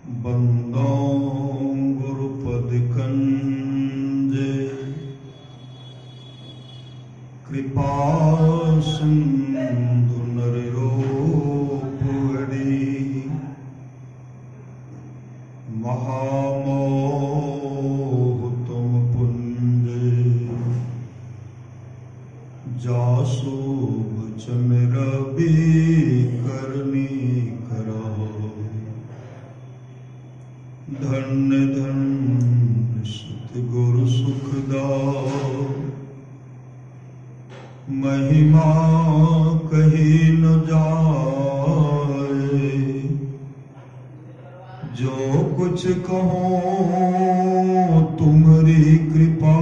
बंदो गुरुपद कंजे कृपा सिंधु नररूपड़ी महामोह तुम पुंजे जासु चमेर भी करनी करो धन्य धन्य सतगुरु सुखदाओ महिमा कही न जाए जो कुछ कहो तुम्हारी कृपा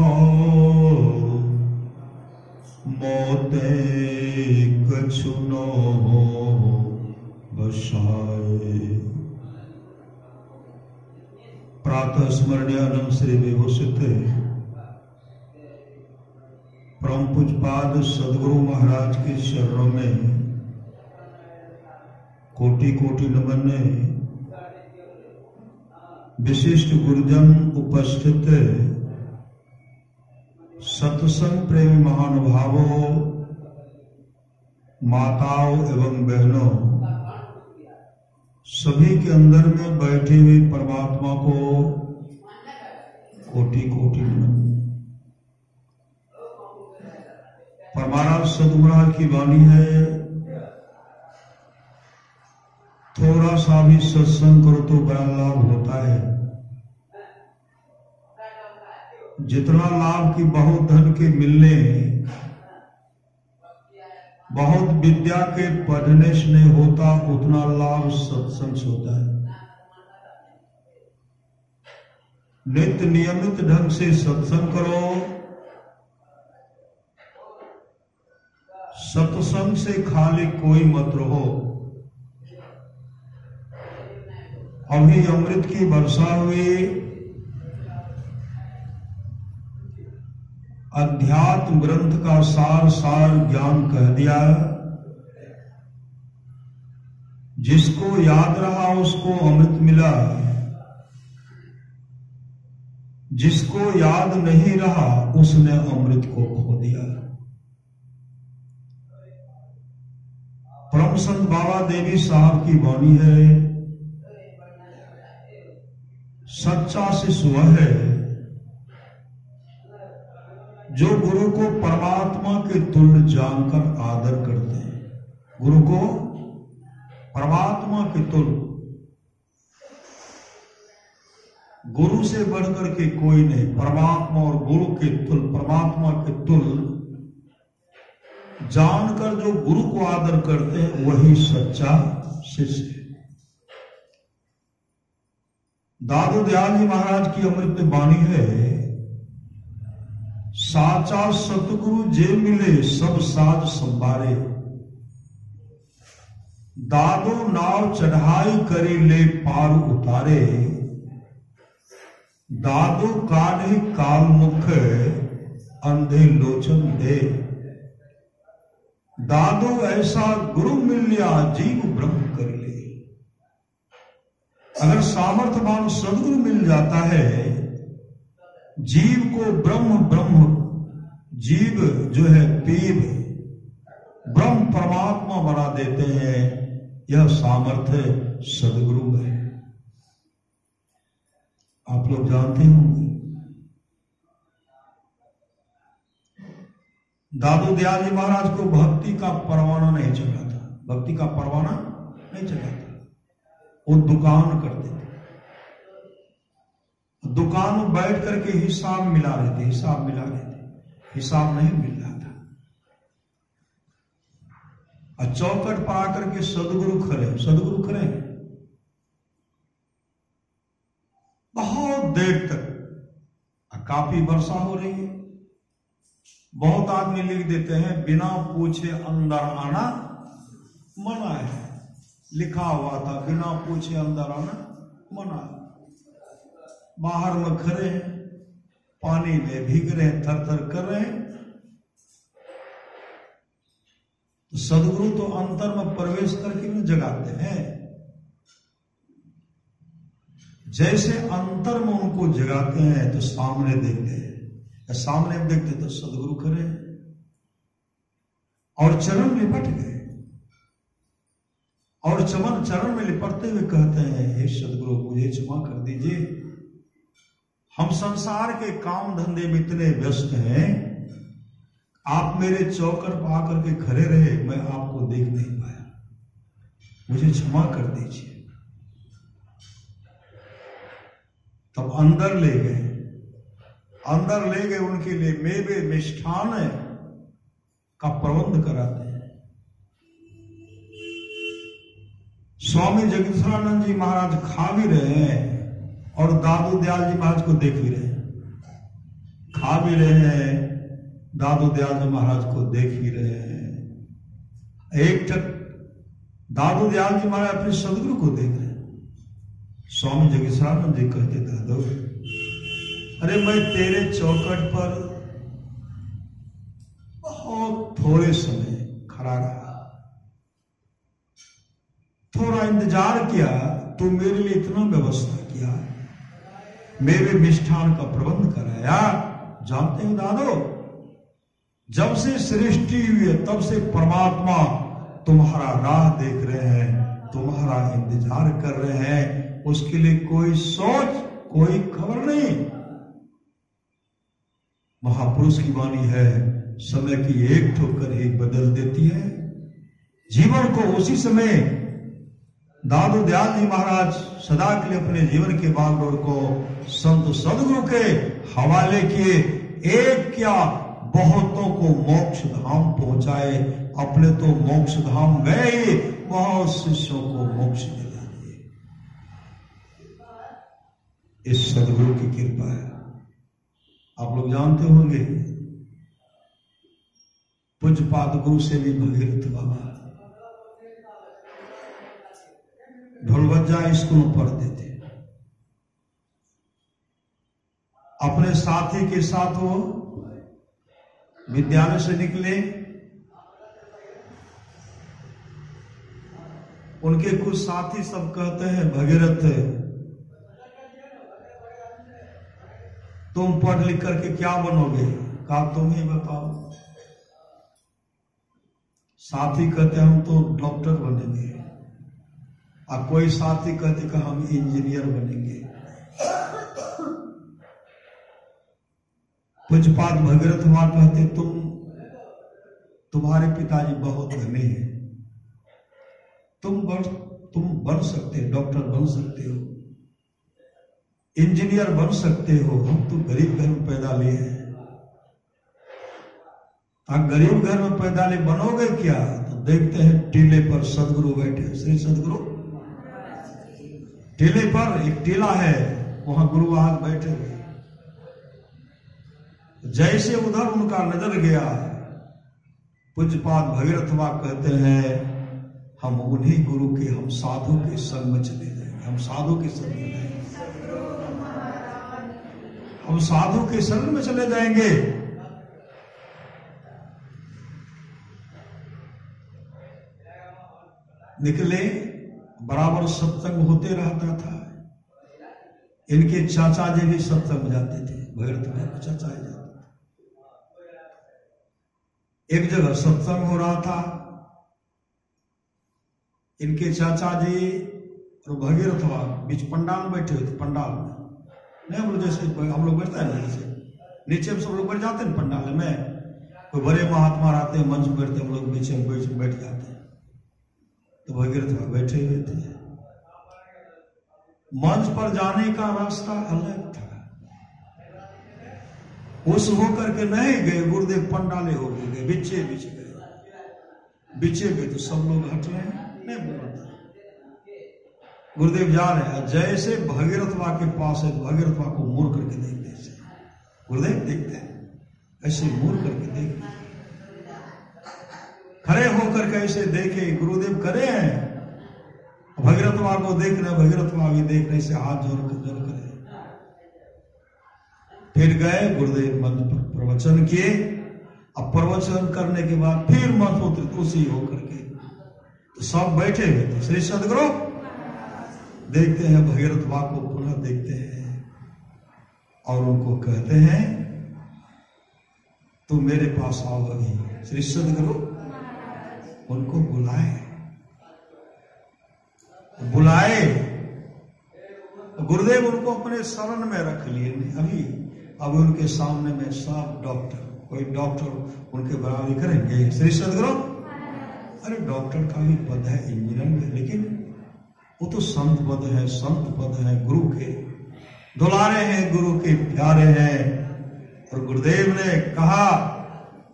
मोते कछु न बसाए। प्रातः स्मरणीय श्री विभूषित परम पूज्यपाद सदगुरु महाराज के चरणों में कोटि कोटि नमन। विशिष्ट गुरुजन उपस्थित सत्संग प्रेमी महानुभावों, माताओं एवं बहनों, सभी के अंदर में बैठे हुए परमात्मा को कोटि कोटि नमन। परमाराज सदगुरु की वाणी है, थोड़ा सा भी सत्संग करो तो बड़ा लाभ होता है। जितना लाभ की बहुत धन के मिलने, बहुत विद्या के पढ़ने से नहीं होता, उतना लाभ सत्संग से होता है। नित्य नियमित ढंग से सत्संग करो। सत्संग से खाली कोई मत रहो। अभी अमृत की वर्षा हुई, अध्यात्म ग्रंथ का सार सार ज्ञान कह दिया। जिसको याद रहा उसको अमृत मिला, जिसको याद नहीं रहा उसने अमृत को खो दिया। परम संत बाबा देवी साहब की वाणी है, सच्चा शिष्य वह है जो गुरु को परमात्मा के तुल्य जानकर आदर करते हैं। गुरु को परमात्मा के तुल्य, गुरु से बढ़कर के कोई नहीं, परमात्मा और गुरु के तुल्य, परमात्मा के तुल्य जानकर जो गुरु को आदर करते हैं वही सच्चा शिष्य है। दादू दयाल जी महाराज की अमृत वाणी है, साचा सतगुरु जे मिले सब साज संभारे। दादो नाव चढ़ाई करी ले पार उतारे। दादो कान्हे काल मुख अंधे लोचन दे। दादो ऐसा गुरु मिलिया जीव ब्रह्म कर ले। अगर सामर्थ्यवान सदगुरु मिल जाता है, जीव को ब्रह्म ब्रह्म, जीव जो है पीव, ब्रह्म परमात्मा बना देते हैं। यह सामर्थ्य सदगुरु है। आप लोग जानते होंगे दादू दयाल जी महाराज को भक्ति का परवाना नहीं चला था। भक्ति का परवाना नहीं चला था। वो दुकान करते थे, दुकान में बैठ करके हिसाब मिला रहे थे, हिसाब मिला रहे थे, हिसाब नहीं मिल रहा था। और चौकट पर आकर के सदगुरु खड़े, सदगुरु खड़े बहुत देर तक। काफी वर्षा हो रही है, बहुत आदमी लिख देते हैं बिना पूछे अंदर आना मना है। लिखा हुआ था बिना पूछे अंदर आना मना है। बाहर में खड़े हैं, पानी में भीग रहे हैं, थर थर कर रहे हैं। तो सदगुरु तो अंतर में प्रवेश करके न जगाते हैं। जैसे अंतर में उनको जगाते हैं तो सामने देखते हैं, या सामने देखते तो सदगुरु खड़े और चरण लिपट गए, और चरण में लिपटते हुए कहते हैं, हे सदगुरु मुझे क्षमा कर दीजिए, हम संसार के काम धंधे में इतने व्यस्त हैं, आप मेरे चौकर पर आकर के खड़े रहे, मैं आपको देख नहीं पाया, मुझे क्षमा कर दीजिए। तब अंदर ले गए, उनके लिए मेवे मिष्ठान का प्रबंध कराते हैं। स्वामी जगदीशानंद जी महाराज खा भी रहे हैं और दादू दयाल जी महाराज को देख भी रहे हैं, खा भी रहे हैं, दादू दयाल जी महाराज को देख भी रहे हैं। एक तक दादू दयाल जी महाराज अपने सदगुरु को देख रहे हैं। स्वामी जगदीशानंद जी कहते, दादू अरे मैं तेरे चौखट पर बहुत थोड़े समय खड़ा रहा, थोड़ा इंतजार किया, तू मेरे लिए इतना व्यवस्था किया, मेरे मिष्ठान का प्रबंध कराया। जानते हो दादो, जब से सृष्टि हुई है तब से परमात्मा तुम्हारा राह देख रहे हैं, तुम्हारा इंतजार कर रहे हैं, उसके लिए कोई सोच, कोई खबर नहीं। महापुरुष की वाणी है, समय की एक ठोकर ही बदल देती है जीवन को। उसी समय दादू दयाल जी महाराज सदा के लिए अपने जीवन के बागडोर को संत सदगुरु के हवाले किए। एक क्या बहुतों को मोक्ष धाम पहुंचाए, अपने तो मोक्ष धाम गए ही, बहुत शिष्यों को मोक्ष दिला दिए। इस सदगुरु की कृपा है। आप लोग जानते होंगे पूज्यपाद गुरु से भी भगीरथ बाबा ढोलबज्जा स्कूल में पढ़ते थे। अपने साथी के साथ वो विद्यालय से निकले, उनके कुछ साथी सब कहते हैं, भगीरथ तुम पढ़ लिख करके क्या बनोगे? कहा तुम ही बताओ। साथी कहते हम तो डॉक्टर बनेंगे, और कोई साथी कहते कि हम इंजीनियर बनेंगे। पूज्यपाद भगीरथ मां कहते तुम्हारे पिताजी बहुत धनी हैं, तुम बन सकते, डॉक्टर बन सकते हो, इंजीनियर बन सकते हो, हम तो गरीब घर में पैदा लिए हैं। आप गरीब घर में पैदा लिए बनोगे क्या? तो देखते हैं टीले पर सदगुरु बैठे, श्री सदगुरु टीले पर, एक टीला है वहां गुरु आज बैठे हुए। जैसे उधर उनका नजर गया, पूज्यपाद भगीरथ मां कहते हैं हम उन्हीं गुरु के, हम साधु के संग में चले जाएंगे, हम साधु के संग में जाएंगे, हम साधु के संग में चले जाएंगे। निकले, बराबर सत्संग होते रहता था। इनके चाचा जी भी सत्संग जाते थे, भगीरथ मां चाचा जाते थे। एक जगह सत्संग हो रहा था, इनके चाचा जी और भगीरथ मां बीच पंडाल में बैठे हुए थे। पंडाल में नहीं, हम लोग जैसे हम लोग बैठते हैं जैसे नीचे में सब लोग बैठ जाते हैं पंडाल में, कोई बड़े महात्मा रहते हैं मंच में बैठते, हम लोग नीचे में बैठ जाते हैं। तो भगीरथ मां बैठे हुए थे। मंच पर जाने का रास्ता अलग था, उस होकर के नहीं गए, गुरुदेव पंडाले हो गए, बिचे गए तो सब लोग हट रहे हैं, नहीं बोलता। गुरुदेव जा रहे हैं, जैसे भगीरथ मां के पास है, भगीरथ मां को मुड़ करके देखते हैं। गुरुदेव देखते हैं, ऐसे मुड़ करके देखते हैं, खड़े होकर के ऐसे देखे, गुरुदेव खड़े हैं, भगीरथ मां को देख रहे, भगीरथ मां भी देख रहे, ऐसे हाथ जोड़ करे। फिर गए, गुरुदेव मंच पर प्रवचन किए। अब प्रवचन करने के बाद फिर मंच उतरे, उसी होकर के तो सब बैठे हुए थे। श्री सदगुरु देखते हैं भगीरथ माँ को पुनः देखते हैं और उनको कहते हैं तुम मेरे पास आओ अभी। श्री सद्गुरु उनको बुलाए, गुरुदेव उनको अपने शरण में रख लिए। अभी उनके सामने में सब डॉक्टर, कोई डॉक्टर उनके बराबरी करेंगे? श्री सद्गुरु, अरे डॉक्टर का भी पद है, इंजीनियर में, लेकिन वो तो संत पद है, संत पद है, गुरु के दुलारे हैं, गुरु के प्यारे हैं। और गुरुदेव ने कहा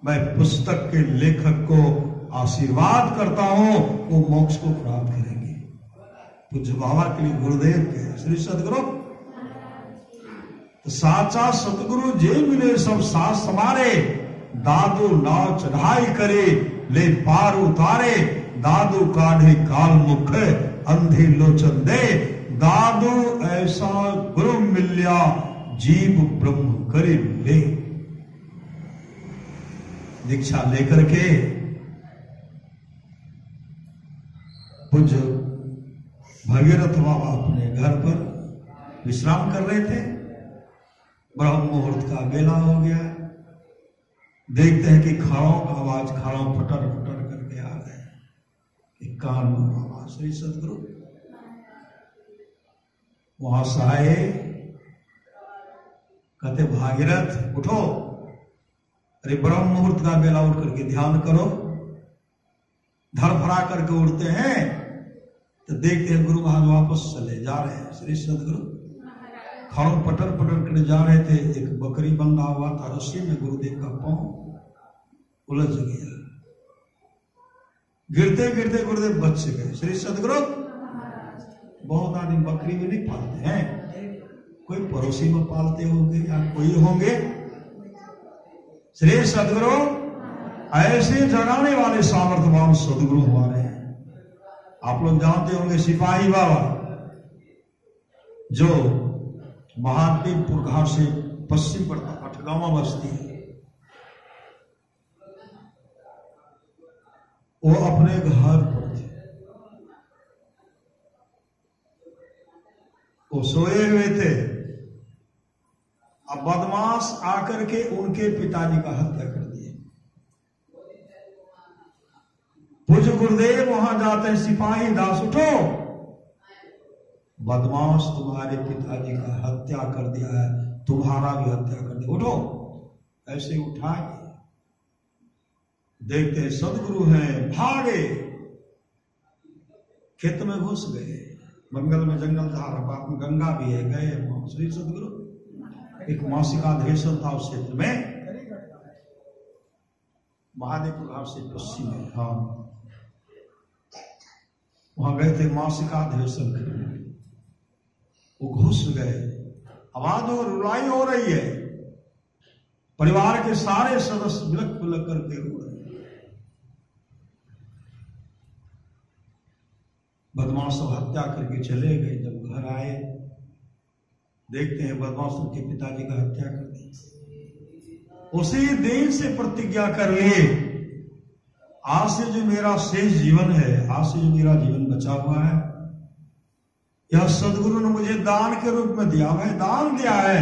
मैं पुस्तक के लेखक को आशीर्वाद करता हूं, वो मोक्ष को प्राप्त करेंगे। पूज्य बाबा के लिए गुरुदेव के श्री सद्गुरु तो साचा सतगुरु जे मिले सब सास समारे, दादू नाव चढ़ाई करे ले पार उतारे, दादू काढ़े काल मुख अंधे लोचन दे, दादू ऐसा गुरु मिल्या जीव ब्रह्म करे ले। दीक्षा लेकर के पूज्य भगीरथ बाबा अपने घर पर विश्राम कर रहे थे। ब्रह्म मुहूर्त का बेला हो गया। देखते हैं कि खड़ों का आवाज, खड़ों फटर फटर करके आ गए। कान में आवाज, श्री सद्गुरु वहां से आए, कहते भागीरथ उठो। अरे ब्रह्म मुहूर्त का बेला, उठ करके ध्यान करो। धड़फड़ा करके उठते हैं तो देखते हैं गुरु महाराज वापस चले जा रहे हैं। श्री सद्गुरु खड़ों पटर पटर कर जा रहे थे। एक बकरी बंधा हुआ था रस्सी में, गुरुदेव का पांव उलझ गया। गिरते गिरते गुरुदेव बच गए। श्री सद्गुरु बहुत आदमी बकरी में नहीं पालते हैं, कोई पड़ोसी में पालते होंगे या कोई होंगे। श्री सद्गुरु ऐसे जगाने वाले सामर्थ्यवान सद्गुरु हमारे हैं। आप लोग जानते होंगे सिपाही बाबा, जो महादेवपुर घाट से पश्चिम पड़ता अठगामा बस्ती है, वो अपने घर पर थे। वो सोए हुए थे। अब बदमाश आकर के उनके पिताजी का हत्या कर दिए। पूज्य गुरुदेव वहां जाते हैं, सिपाही दास उठो, बदमाश तुम्हारे पिताजी का हत्या कर दिया है, तुम्हारा भी हत्या कर दिया, उठो। ऐसे उठाए, देखते हैं सदगुरु हैं, भागे, खेत में घुस गए। बंगल में जंगल था, पास में गंगा भी है, गए। श्री सदगुरु एक मासिकाधीशन था उस क्षेत्र में, महादेवपुर घाट से पश्चिम में, हाँ वहां गए थे मासिकाधीशन करने। वो घुस गए, आवाज और रुलाई हो रही है, परिवार के सारे सदस्य बिलक बिलक करके रो रहे। बदमाश सब हत्या करके चले गए। जब घर आए देखते हैं बदमाशों के पिताजी का हत्या कर दी। उसी दिन से प्रतिज्ञा कर लिए, आज से जो मेरा शेष जीवन है, आज से जो मेरा जीवन बचा हुआ है, यह सदगुरु ने मुझे दान के रूप में दिया, मैं दान दिया है।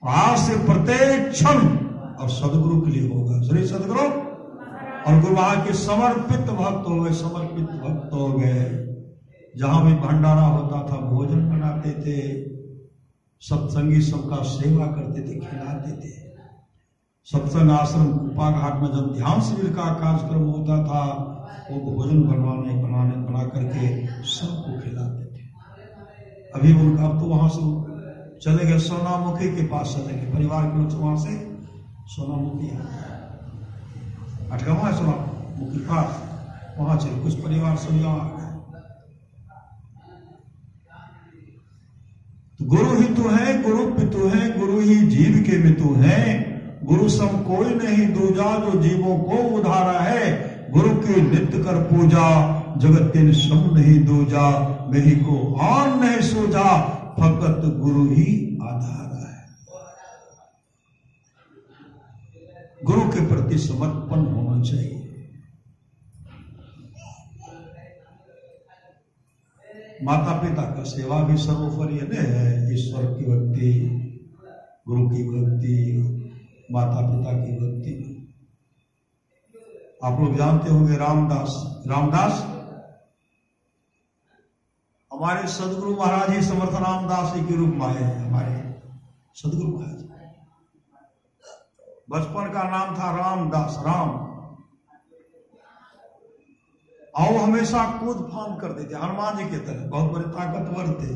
आज से प्रत्येक क्षण और सदगुरु के लिए होगा। श्री सदगुरु और गुरु महाराज के समर्पित भक्त हो गए, समर्पित भक्त हो गए। जहां भी भंडारा होता था भोजन बनाते थे, सत्संगी सबका सेवा करते थे, खिलाते थे। सत्संग आश्रम कुपा घाट में जब ध्यान शिविर का कार्यक्रम होता था, वो भोजन बना करके सबको खिलाते थे। अभी उनका अब तो वहां से चले गए, सोनामुखी के पास चले गए, परिवार के लोग वहां से सोनामुखी अठगामा है, सोनामुखी पास, वहां चले कुछ परिवार सब यहाँ आ गए। तो गुरु ही तो है, गुरु पितु है, गुरु ही जीव के मितु है। गुरु सम कोई नहीं दूजा, जो जीवों को उधारा है। गुरु की नित्य कर पूजा, जगत तीन सम नहीं दूजा। मेही को आन नहीं सोजा, फकत गुरु ही आधार है। गुरु के प्रति समर्पण होना चाहिए। माता पिता का सेवा भी सर्वोपरि है। ईश्वर की भक्ति, गुरु की भक्ति, माता पिता की भक्ति। आप लोग जानते होंगे रामदास हमारे सदगुरु महाराज ही समर्थ रामदास जी के रूप में आए हैं। हमारे सदगुरु महाराज बचपन का नाम था रामदास, राम। और हमेशा कूद फान करते थे हनुमान जी के तरह, बहुत बड़े ताकतवर थे।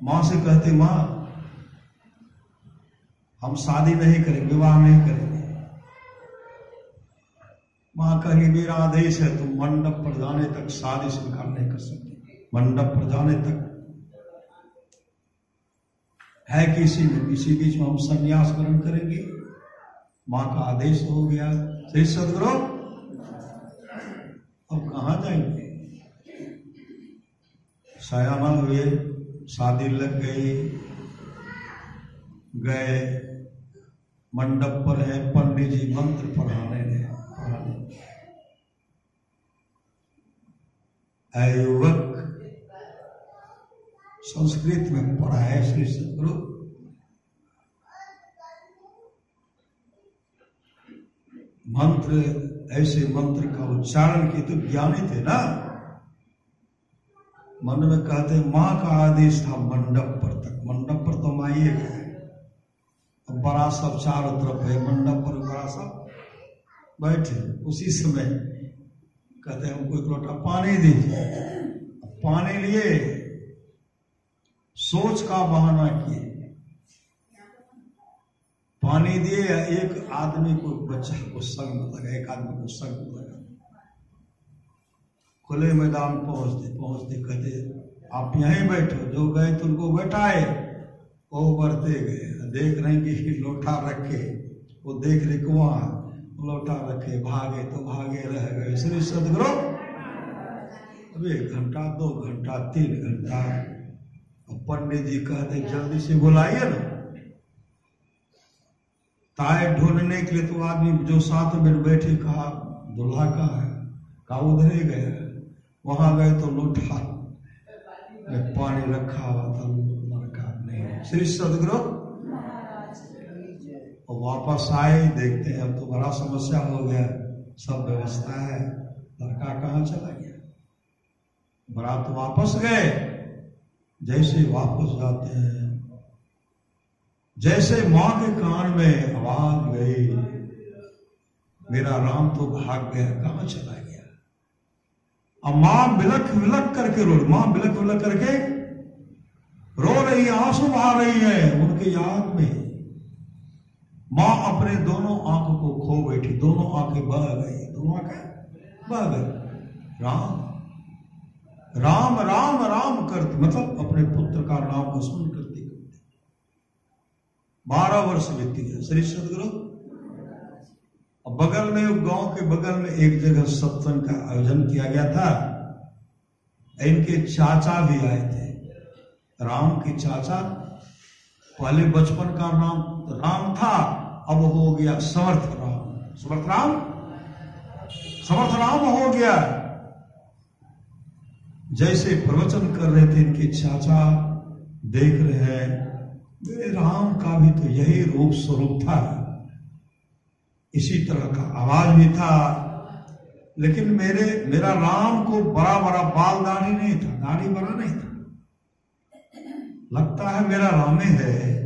मां से कहते, मां हम शादी नहीं करेंगे, विवाह नहीं करेंगे। मां कहेंगे मेरा आदेश है, तुम मंडप पर जाने तक शादी स्वीकार नहीं कर सकते। मंडप पर जाने तक है कि इसी बीच में हम संन्यास ग्रहण करेंगे। मां का आदेश हो गया। श्री सदगुरु अब कहां जाएंगे? सयाना हुए, शादी लग गई, गए मंडप पर है, पंडित जी मंत्र पढ़ाने लगे। युवक संस्कृत में पढ़ा है श्री सदगुरु। मंत्र, ऐसे मंत्र का उच्चारण की तो ज्ञानी थे ना। मन में कहते मां का आदेश था मंडप पर तक। मंडप पर तो माइए गए, अब बड़ा सब चारों तरफ है, मंडप पर बड़ा सब बैठे। उसी समय कहते हमको एक लोटा पानी दीजिए। पानी लिए, सोच का बहाना किए, पानी दिए। एक आदमी को, बच्चा को संग लगा, एक आदमी को संग लगा। खुले मैदान पहुंचते कहते आप यहीं बैठो। जो गए तो उनको बैठाए, वो बढ़ते गए। देख रहे कि लोटा रखे, वो देख रहे कि वहां लोटा रखे, भागे तो भागे रह गए। श्री सदगुरु अब 1 घंटा 2 घंटा 3 घंटा। पंडित जी कहते जल्दी से बुलाइए ना। ताए ढूंढने के लिए तो आदमी जो साथ में बैठे, कहा दूल्हा कहाँ है? कहा उधर ही गया। वहां गए तो लोटा में पानी रखा हुआ था, लड़का नहीं। श्री सदगुरु वापस आए, देखते हैं अब तो बड़ा समस्या हो गया, सब व्यवस्था है, लड़का कहाँ चला गया? बारात वापस गए। जैसे वापस जाते हैं, जैसे मां के कान में आवाज गई, मेरा राम तो भाग गया, कहां चला गया? अब मां बिलख बिलख करके रो, मां बिलख बिलख करके रो रही है, आंसू बहा रही है उनकी याद में। मां अपने दोनों आंखों को खो बैठी, दोनों आंखें बह गई, दोनों आंखें बह गई। राम राम राम राम करते, मतलब अपने पुत्र का नाम को स्मरण करते करते 12 वर्ष बीती है। श्री सदगुरु बगल में, गांव के बगल में एक जगह सत्संग का आयोजन किया गया था। इनके चाचा भी आए थे, राम के चाचा। पहले बचपन का नाम राम था, अब हो गया समर्थ राम। समर्थ राम हो गया। जैसे प्रवचन कर रहे थे इनके चाचा, देख रहे हैं मेरे राम का भी तो यही रूप स्वरूप था, इसी तरह का आवाज भी था, लेकिन मेरा राम को बड़ा बड़ा बाल दाढ़ी नहीं था, दाढ़ी बड़ा नहीं था। लगता है मेरा रामे है,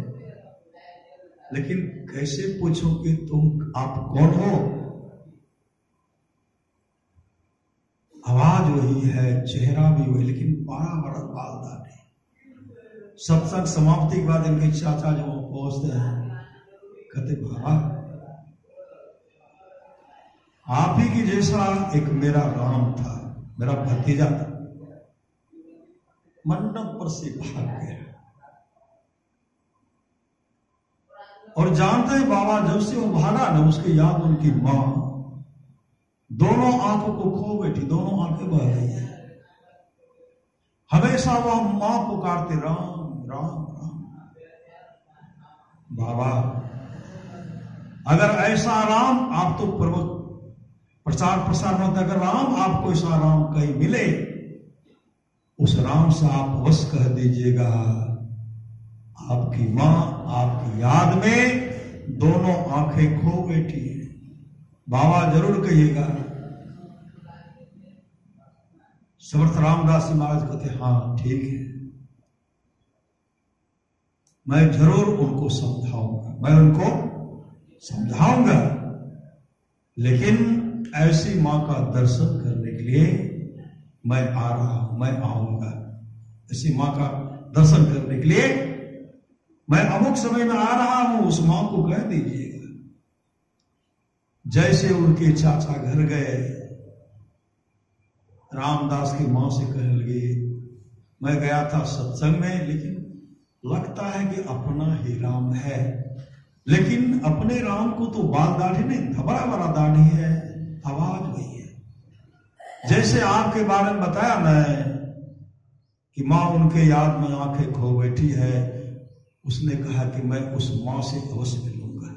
लेकिन कैसे पूछो कि आप कौन हो? आवाज वही है, चेहरा भी वही, लेकिन बड़ा बड़ा बाल दाढ़ी। सत्संग समाप्ति के बाद इनके चाचा जब पहुंचते हैं, कहते बाबा आप ही की जैसा एक मेरा राम था, मेरा भतीजा था, मंडप पर से भाग गया। और जानते हैं बाबा, जब से वो भागा ना, उसकी याद उनकी मां, दोनों आंखों को खो बैठी, दोनों आंखें बह गई है। हमेशा वह मां पुकारते राम राम राम। बाबा अगर ऐसा राम आप तो प्रचार प्रसार में अगर राम आपको ऐसा राम कहीं मिले, उस राम से आप अवश्य कह दीजिएगा, आपकी मां आपकी याद में दोनों आंखें खो बैठी है। बाबा जरूर कहिएगा। समर्थ रामदास जी महाराज कहते हाँ ठीक है, मैं जरूर उनको समझाऊंगा, मैं उनको समझाऊंगा, लेकिन ऐसी मां का दर्शन करने के लिए मैं आ रहा हूं, मैं आऊंगा। ऐसी मां का दर्शन करने के लिए मैं अमुक समय में आ रहा हूं, उस मां को कह दीजिएगा। जैसे उनके चाचा घर गए, रामदास की मां से कहने लगे, मैं गया था सत्संग में, लेकिन लगता है कि अपना ही राम है, लेकिन अपने राम को तो बाल दाढ़ी नहीं, धबरा बड़ा दाढ़ी है, आवाज वही है। जैसे आपके बारे में बताया मैं कि मां उनके याद में आंखें खो बैठी है, उसने कहा कि मैं उस मां से अवश्य मिलूंगा,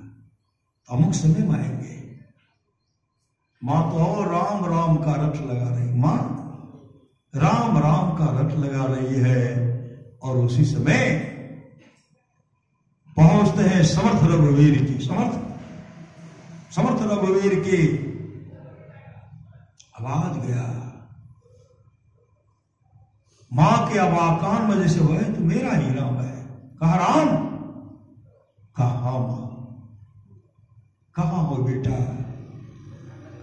अमुक समय में आएंगे। मां तो और राम राम का रट लगा रही, मां राम राम का रट लगा रही है, और उसी समय पहुंचते हैं समर्थ रघुवीर की, समर्थ रघुवीर की आवाज गया। मां के अवाकान में जैसे हुए तो मेरा ही राम है। कहा राम? कहा मां? कहां हो बेटा?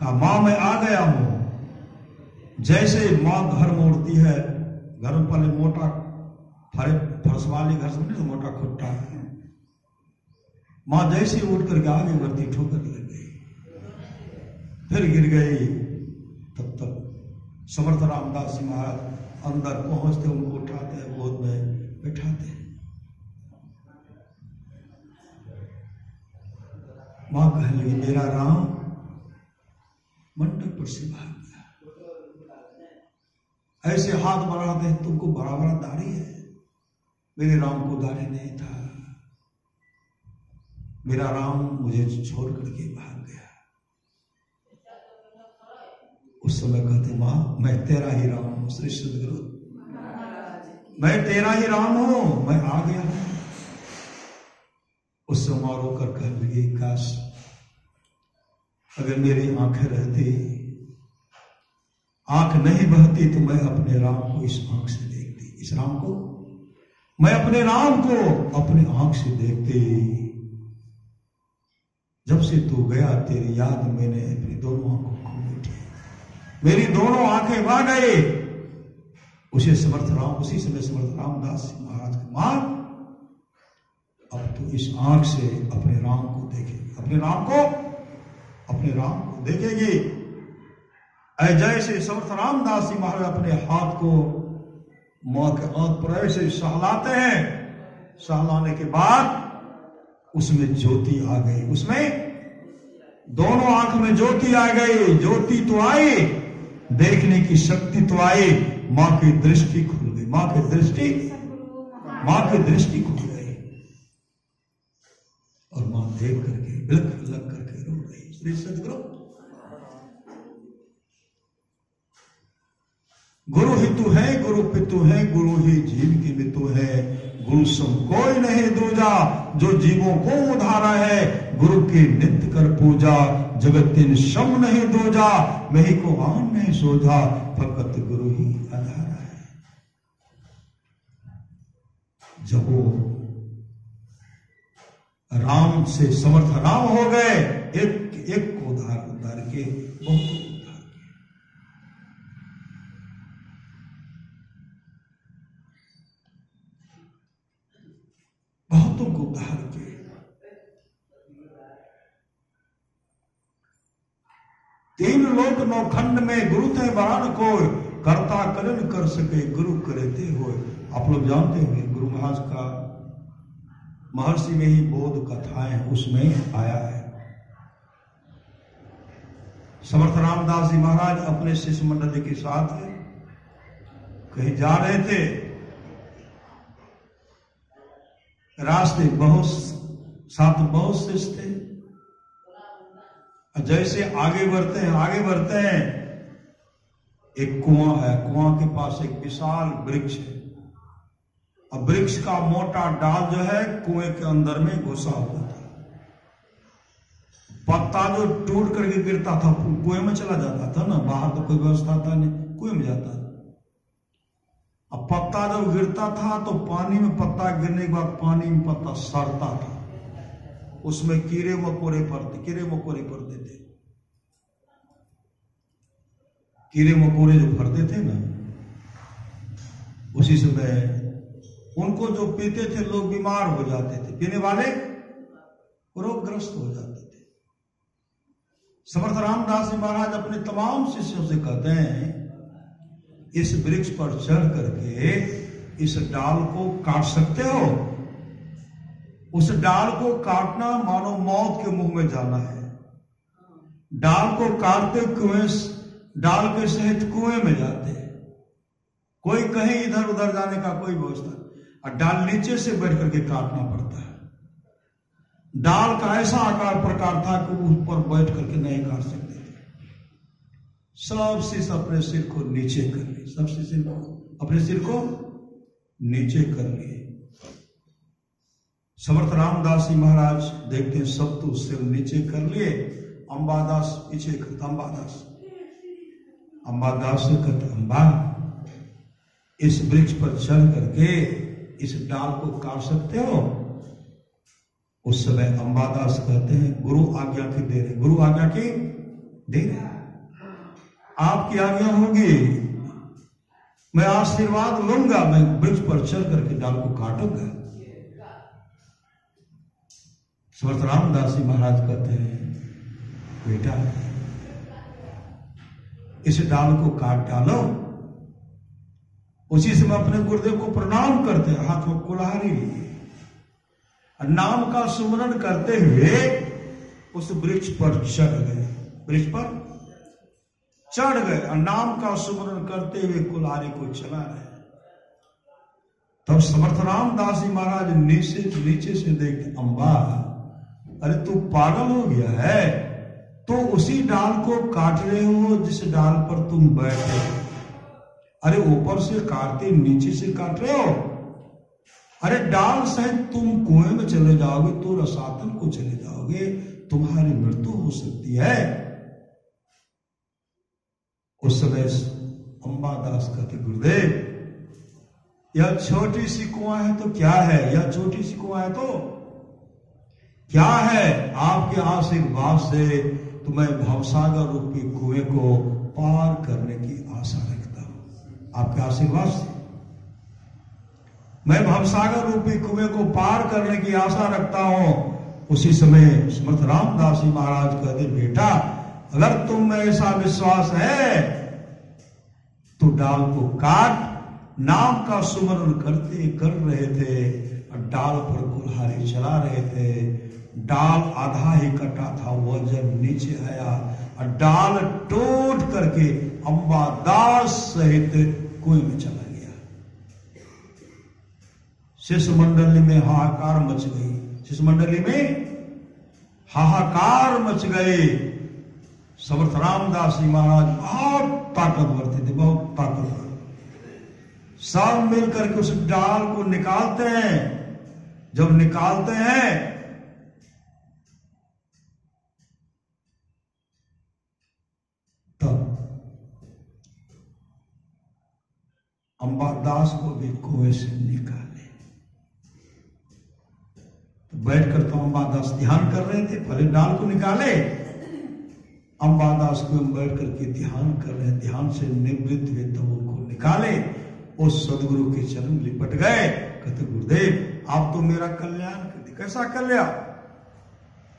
कहा मां मैं आ गया हूं। जैसे मां घर मोड़ती है, घर में पहले मोटा फर्श वाले घर से तो मोटा खुट्टा है, मां जैसे उठ करके आगे बढ़ती, ठोकर लग गई, फिर गिर गई। तब तक समर्थ रामदास जी महाराज अंदर पहुंचते, उनको उठाते हैं, गोद में बैठाते हैं। मां कहने लगी मेरा राम मंडप पर से भाग गया। ऐसे हाथ बढ़ाते हैं, तुमको बड़ा बड़ा दाढ़ी है, मेरे राम को दाढ़ी नहीं था, मेरा राम मुझे छोड़ करके भाग गया। उस समय कहते मां मैं तेरा ही राम हूं, श्री सद्गुरु मैं तेरा ही राम हूं, मैं आ गया हूं। उस समय रोकर कहने लगी काश अगर मेरी आंखें रहती, आंख नहीं बहती तो मैं अपने राम को इस आंख से देखती, इस राम को मैं अपने राम को अपनी आंख से देखती। जब से तू गया तेरी याद मैंने अपनी दोनों आंखों खो बैठी, मेरी दोनों आंखें बह गई। उसी समय समर्थ रामदास जी महाराज की मां अब तो इस आंख से अपने राम को देखेगी, अपने राम को देखेगी। जैसे समर्थ रामदास जी महाराज अपने हाथ को मां के आंख पर ऐसे सहलाते हैं, सहलाने के बाद उसमें ज्योति आ गई, उसमें दोनों आंख में ज्योति आ गई। ज्योति तो आई, देखने की शक्ति तो आई, मां की दृष्टि खुल गई, मां की दृष्टि खुल गई, और मां देख करके बिलख लग करके रो रही। श्री सद्गुरु गुरु ही तू है, गुरु पितु है, गुरु ही जीव की मितु है, गुरु सम कोई नहीं दूजा, जो जीवों को उधारा है, गुरु की नित्य कर पूजा, जगत तीन शम नहीं दूजा, मैं को आन नहीं सोझा, फकत गुरु ही आधारा है। जब वो राम से समर्थ राम हो गए, एक को उधार के बहुत बहुतों को उद्धार किए। तीन लोक नौखंड में गुरु थे बरान को, कर्ता करण कर सके गुरु करते हुए। आप लोग जानते हैं गुरु महाराज का महर्षि में ही बोध कथाएं उसमें आया है। समर्थ रामदास जी महाराज अपने शिष्य मंडली के साथ कहीं जा रहे थे, रास्ते बहुत शिष्य थे, जैसे आगे बढ़ते हैं, एक कुआं है, कुआं के पास एक विशाल वृक्ष है। अब वृक्ष का मोटा डाल जो है कुएं के अंदर में घुसा हुआ था। पत्ता जो टूट करके गिरता था कुएं में चला जाता था ना, बाहर तो कोई व्यवस्था था नहीं, कुएं में जाता था। अब पत्ता जब गिरता था तो पानी में पत्ता गिरने के बाद पानी में पत्ता सड़ता था, उसमें कीड़े मकोड़े पड़ते थे। कीड़े मकोड़े जो फरते थे ना, उसी समय उनको जो पीते थे लोग बीमार हो जाते थे, पीने वाले रोगग्रस्त हो जाते थे। समर्थ रामदास जी महाराज अपने तमाम शिष्यों से कहते हैं, इस वृक्ष पर चढ़ करके इस डाल को काट सकते हो। उस डाल को काटना मानो मौत के मुंह में जाना है। डाल को काटते कुएं, डाल के सहित कुएं में जाते हैं। कोई कहीं इधर उधर जाने का कोई व्यवस्था, और डाल नीचे से बैठ करके काटना पड़ता है। डाल का ऐसा आकार प्रकार था कि ऊपर बैठ करके नहीं काट सकते थे। सब शिष्य अपने सिर को नीचे कर लिए, सब शिष्य अपने सिर को नीचे कर लिए। समर्थ रामदास जी महाराज देखते हैं सब तो सिर नीचे कर लिए, अंबादास पीछे करता। अंबादास से कहते, अंबा इस वृक्ष पर चढ़ करके इस डाल को काट सकते हो। उस समय अंबादास कहते हैं, गुरु आज्ञा की दे रहे, गुरु आज्ञा की दे रहे, आपकी आज्ञा होगी, मैं आशीर्वाद लूंगा, मैं वृक्ष पर चढ़ करके डाल को काटूंगा। समर्थ रामदास जी महाराज कहते हैं, बेटा इस डाल को काट डालो। उसी समय अपने गुरुदेव को प्रणाम करते हैं, हाथ में कुल्हाड़ी लिए, नाम का सुमरन करते हुए उस वृक्ष पर चढ़ गए। वृक्ष पर चढ़ गए और नाम का सुमरन करते हुए कुल्हाड़ी को चला रहे। तब समर्थ रामदास जी महाराज नीचे से देखते, अंबा अरे तू पागल हो गया है, तो उसी डाल को काट रहे हो जिस डाल पर तुम बैठे। अरे ऊपर से काटते नीचे से काट रहे हो। अरे डाल सहित तुम कुएं में चले जाओगे तो रसातल को चले जाओगे, तुम्हारी मृत्यु हो सकती है। उस समय अंबादास कहते, गुरुदेव यह छोटी सी कुआं है तो क्या है, यह छोटी सी कुआं है तो क्या है, आपके आशीर्वाद से तो मैं भवसागर रूपी कुएं को पार करने की आशा रखता हूं। आपके आशीर्वाद से मैं भवसागर रूपी कुएं को पार करने की आशा रखता हूं। उसी समय समर्थ रामदास जी महाराज कहते, बेटा अगर तुम में ऐसा विश्वास है तो डाल को काट। नाम का सुमरन कर रहे थे और डाल पर कुल्हाड़ी चला रहे थे। डाल आधा ही कटा था, वह जब नीचे आया और डाल टूट करके अंबादास सहित कुएं में चला गया। शिष्य मंडली में हाहाकार मच गई, शिष्य मंडली में हाहाकार मच गए। समर्थ रामदास जी महाराज बहुत ताकतवर थे, बहुत ताकतवर। सब मिलकर के उस डाल को निकालते हैं। जब निकालते हैं अंबादास को भी कुएं से निकाले। तो बैठकर तो अंबादास ध्यान कर रहे थे, पहले डाल को निकाले। अंबादास को बैठ करके ध्यान कर रहे, ध्यान से निवृत्त हुए तो उनको निकाले। उस सदगुरु के चरण लिपट गए, कहते गुरुदेव आप तो मेरा कल्याण करते। कैसा कल्याण?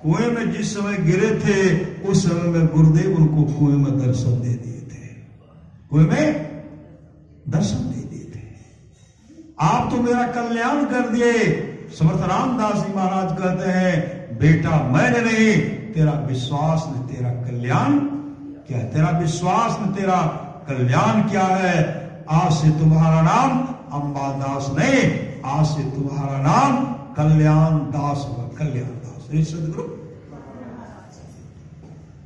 कुएं में जिस समय गिरे थे उस समय में गुरुदेव उनको कुएं में दर्शन दे दिए थे, कुएं में दर्शन दे दिए थे। आप तो मेरा कल्याण कर दिए। समर्थ रामदास जी महाराज कहते हैं, बेटा मैंने नहीं, तेरा विश्वास ने तेरा कल्याण क्या है, तेरा विश्वास ने तेरा कल्याण क्या है। आज से तुम्हारा नाम अंबादास नहीं, आज से तुम्हारा नाम कल्याण दास होगा, कल्याण दास। सदगुरु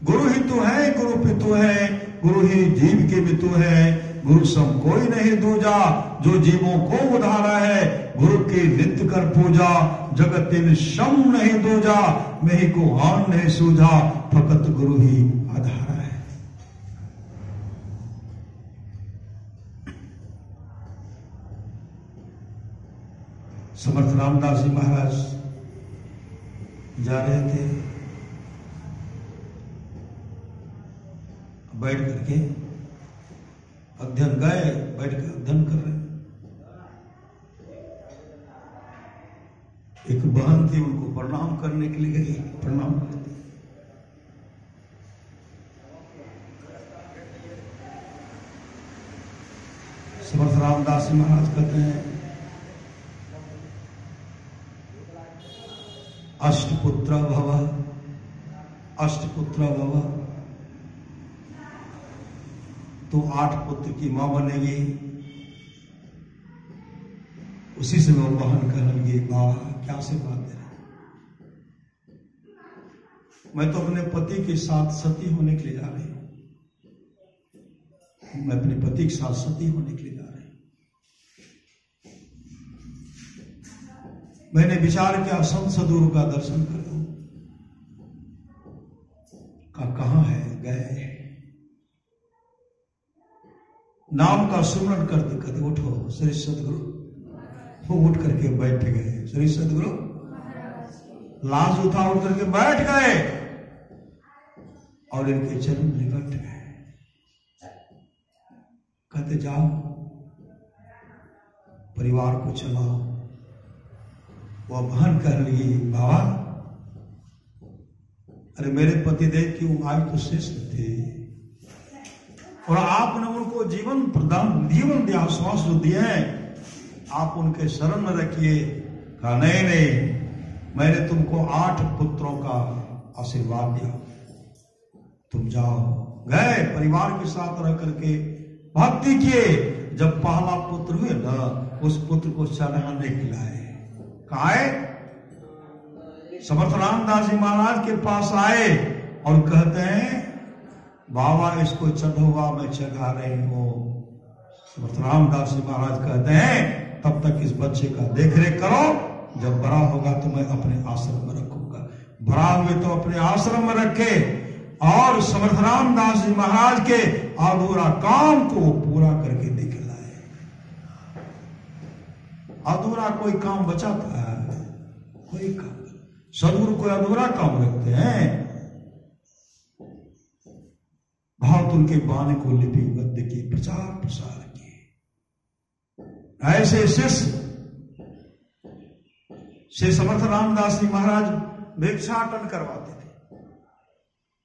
गुरु ही तू है, गुरु पितु है, गुरु ही जीव के मितु है। गुरु सम कोई नहीं दूजा, जो जीवों को उधारा है। गुरु की नित्य कर पूजा, जगत इन शम नहीं दूजा। मैं ही को आन नहीं सूझा, फकत गुरु ही आधारा है। समर्थ रामदास जी महाराज जा रहे थे, बैठ करके अध्ययन गए, बैठ कर अध्ययन कर रहे। एक बहन थी, उनको प्रणाम करने के लिए गई, प्रणाम करती। समर्थ रामदास जी महाराज कहते हैं, अष्टपुत्र भव, अष्टपुत्र भव, तो 8 पुत्र की मां बनेगी। उसी से वो बहन कहने लगी, बाबा क्या आशीर्वाद दे रहा, मैं तो अपने पति के साथ सती होने के लिए जा रही हूं, मैं अपने पति के साथ सती होने के लिए जा रही हूं। मैंने विचार किया संत सदगुरु का दर्शन कर लूं। कहां है? गए, नाम का सुमरण करते करते उठो श्री सदगुरु, वो उठ करके बैठ गए। श्री सदगुरु लाश उठा, उठ करके बैठ गए और इनके चरण निकट गए। कहते जाओ परिवार को चलाओ। वह बहन कह रही, बाबा अरे मेरे पतिदेव की आयु तो शेष थे और आपने उनको जीवन प्रदान, जीवन दिया, श्वास जो दिए आप उनके शरण में रखिए। कहा नहीं नहीं, मैंने तुमको 8 पुत्रों का आशीर्वाद दिया, तुम जाओ। गए, परिवार के साथ रह करके भक्ति किए। जब पहला पुत्र हुए ना, उस पुत्र को चढ़ाने खिलाए। कहा है? समर्थ रामदास जी महाराज के पास आए और कहते हैं, बाबा इसको चढ़ोवा मैं चढ़ा रही हूं। समर्थ रामदास जी महाराज कहते हैं, तब तक इस बच्चे का देखरेख करो, जब बड़ा होगा तो मैं अपने आश्रम में रखूंगा। बड़ा हुए तो अपने आश्रम में रखे और समर्थ रामदास जी महाराज के अधूरा काम को पूरा करके दिखलाए। अधूरा कोई काम बचाता है? कोई काम। सदगुरु कोई अधूरा काम रखते हैं? बहुत उनके बाणी को लिपिबद्ध किए, प्रचार प्रसार किए। ऐसे शिष्य श्री समर्थ रामदास जी महाराज भिक्षाटन करवाते थे।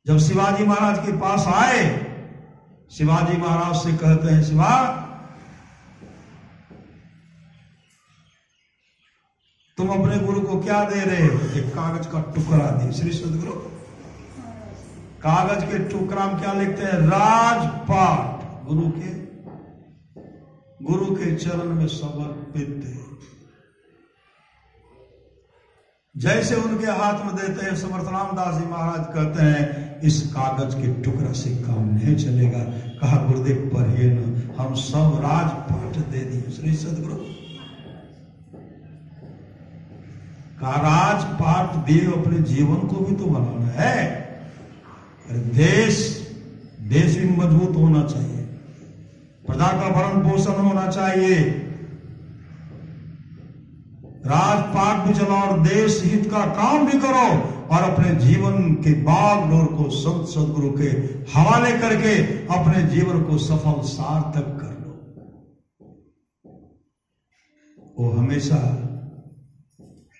जब शिवाजी महाराज के पास आए, शिवाजी महाराज से कहते हैं, शिवा तुम अपने गुरु को क्या दे रहे हो? एक कागज का टुकड़ा दे। श्री सदगुरु कागज के टुकड़ा में क्या लिखते हैं? राजपाट, गुरु के चरण में समर्पित है। जैसे उनके हाथ में देते हैं, समर्थ रामदास जी महाराज कहते हैं, इस कागज के टुकड़ा से काम नहीं चलेगा। कहा गुरुदेव पढ़िए न, हम सब राजपाट दे दिए। श्री सदगुरु का राजपाट दिए, अपने जीवन को भी तो बनाना है। देश भी मजबूत होना चाहिए, प्रजा का भरण पोषण होना चाहिए, राजपाट भी चलाओ और देश हित का काम भी करो और अपने जीवन के बाग डोर को संत सदगुरु के हवाले करके अपने जीवन को सफल सार्थक कर लो। वो हमेशा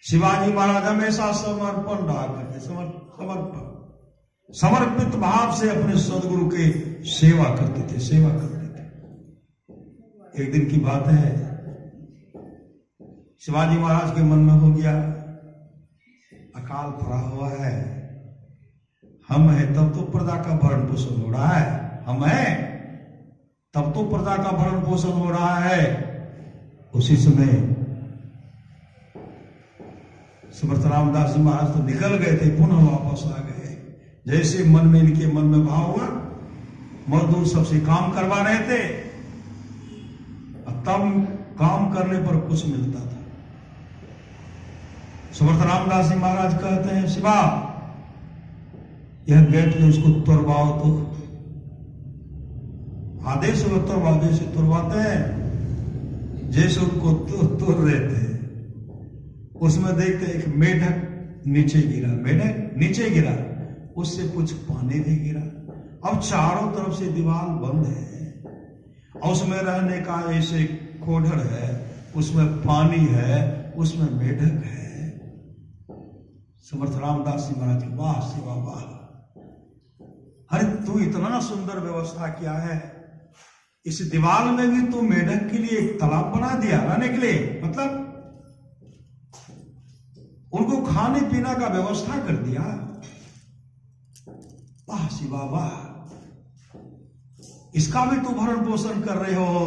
शिवाजी महाराज हमेशा समर्पण रहा करते, समर्पण समर्पित भाव से अपने सदगुरु के सेवा करते थे, सेवा करते थे। एक दिन की बात है, शिवाजी महाराज के मन में हो गया, अकाल पड़ा हुआ है, हम हैं तब तो प्रजा का भरण पोषण हो रहा है, हम हैं तब तो प्रजा का भरण पोषण हो रहा है। उसी समय समर्थ रामदास जी महाराज तो निकल गए थे, पुनः वापस आ गए। जैसे मन में इनके मन में भाव हुआ, मजदूर सबसे काम करवा रहे थे, तब काम करने पर कुछ मिलता था। समर्थ रामदास जी महाराज कहते हैं, शिवा यह गेट जो उसको तोड़वाओ, तो आदेश में तोड़वाओ, जैसे तोड़वाते हैं, जैसे उनको तोड़ रहे थे, उसमें देखते एक मेढक नीचे गिरा, मेढक नीचे गिरा, उससे कुछ पानी भी गिरा। अब चारों तरफ से दीवार बंद है और उसमें रहने का ऐसे खोढ़ है, उसमें पानी है, उसमें मेढक है। समर्थ रामदास जी महाराज की वाह शिवा वाह, अरे तू इतना सुंदर व्यवस्था किया है, इस दीवार में भी तू मेढक के लिए एक तालाब बना दिया रहने के लिए, मतलब उनको खाने पीने का व्यवस्था कर दिया। वाह शिवा वाह, इसका भी तू भरण पोषण कर रहे हो।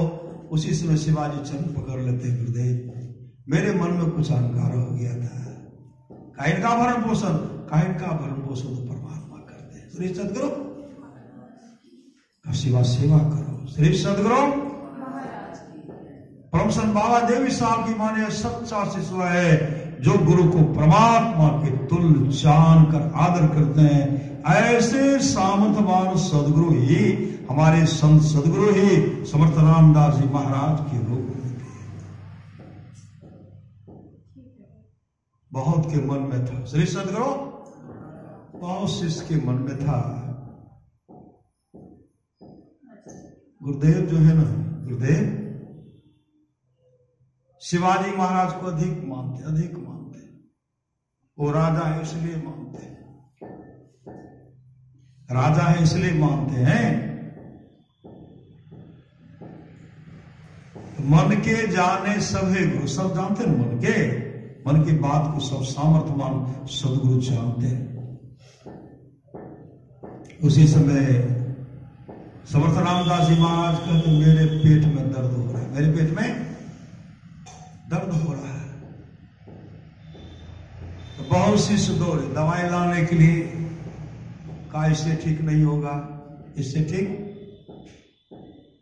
उसी समय शिवाजी चरण पकड़ लेते, गुरुदेव मेरे मन में कुछ अहंकार हो गया था, काइन का भरण पोषण, काइन का भरण पोषण तो परमात्मा करते हैं। श्री सदगुरु शिवा सेवा करो, श्री सदगुरु परम संत बाबा देवी साहब की माने सच्चा शिष्य है, जो गुरु को परमात्मा के तुल्य जानकर आदर करते हैं। ऐसे सामर्थवान सदगुरु ही, हमारे संत सदगुरु ही समर्थ रामदास जी महाराज के रूप में थे। बहुत के मन में था, श्री सदगुरु बहुत शिष्य के मन में था। गुरुदेव जो है ना, गुरुदेव शिवाजी महाराज को अधिक मानते, अधिक मानते। वो राजा है इसलिए मानते, राजा है इसलिए मानते हैं। मन के जाने सभी गुरु, सब जानते हैं मन की बात को सब सामर्थ्यवान सदगुरु जानते हैं। उसी समय समर्थ रामदास जी महाराज कहते, मेरे पेट में दर्द हो रहा है, मेरे पेट में दर्द हो रहा है। तो बहुत शिष्य दौड़े दवाई लाने के लिए, कहा इससे ठीक नहीं होगा, इससे ठीक,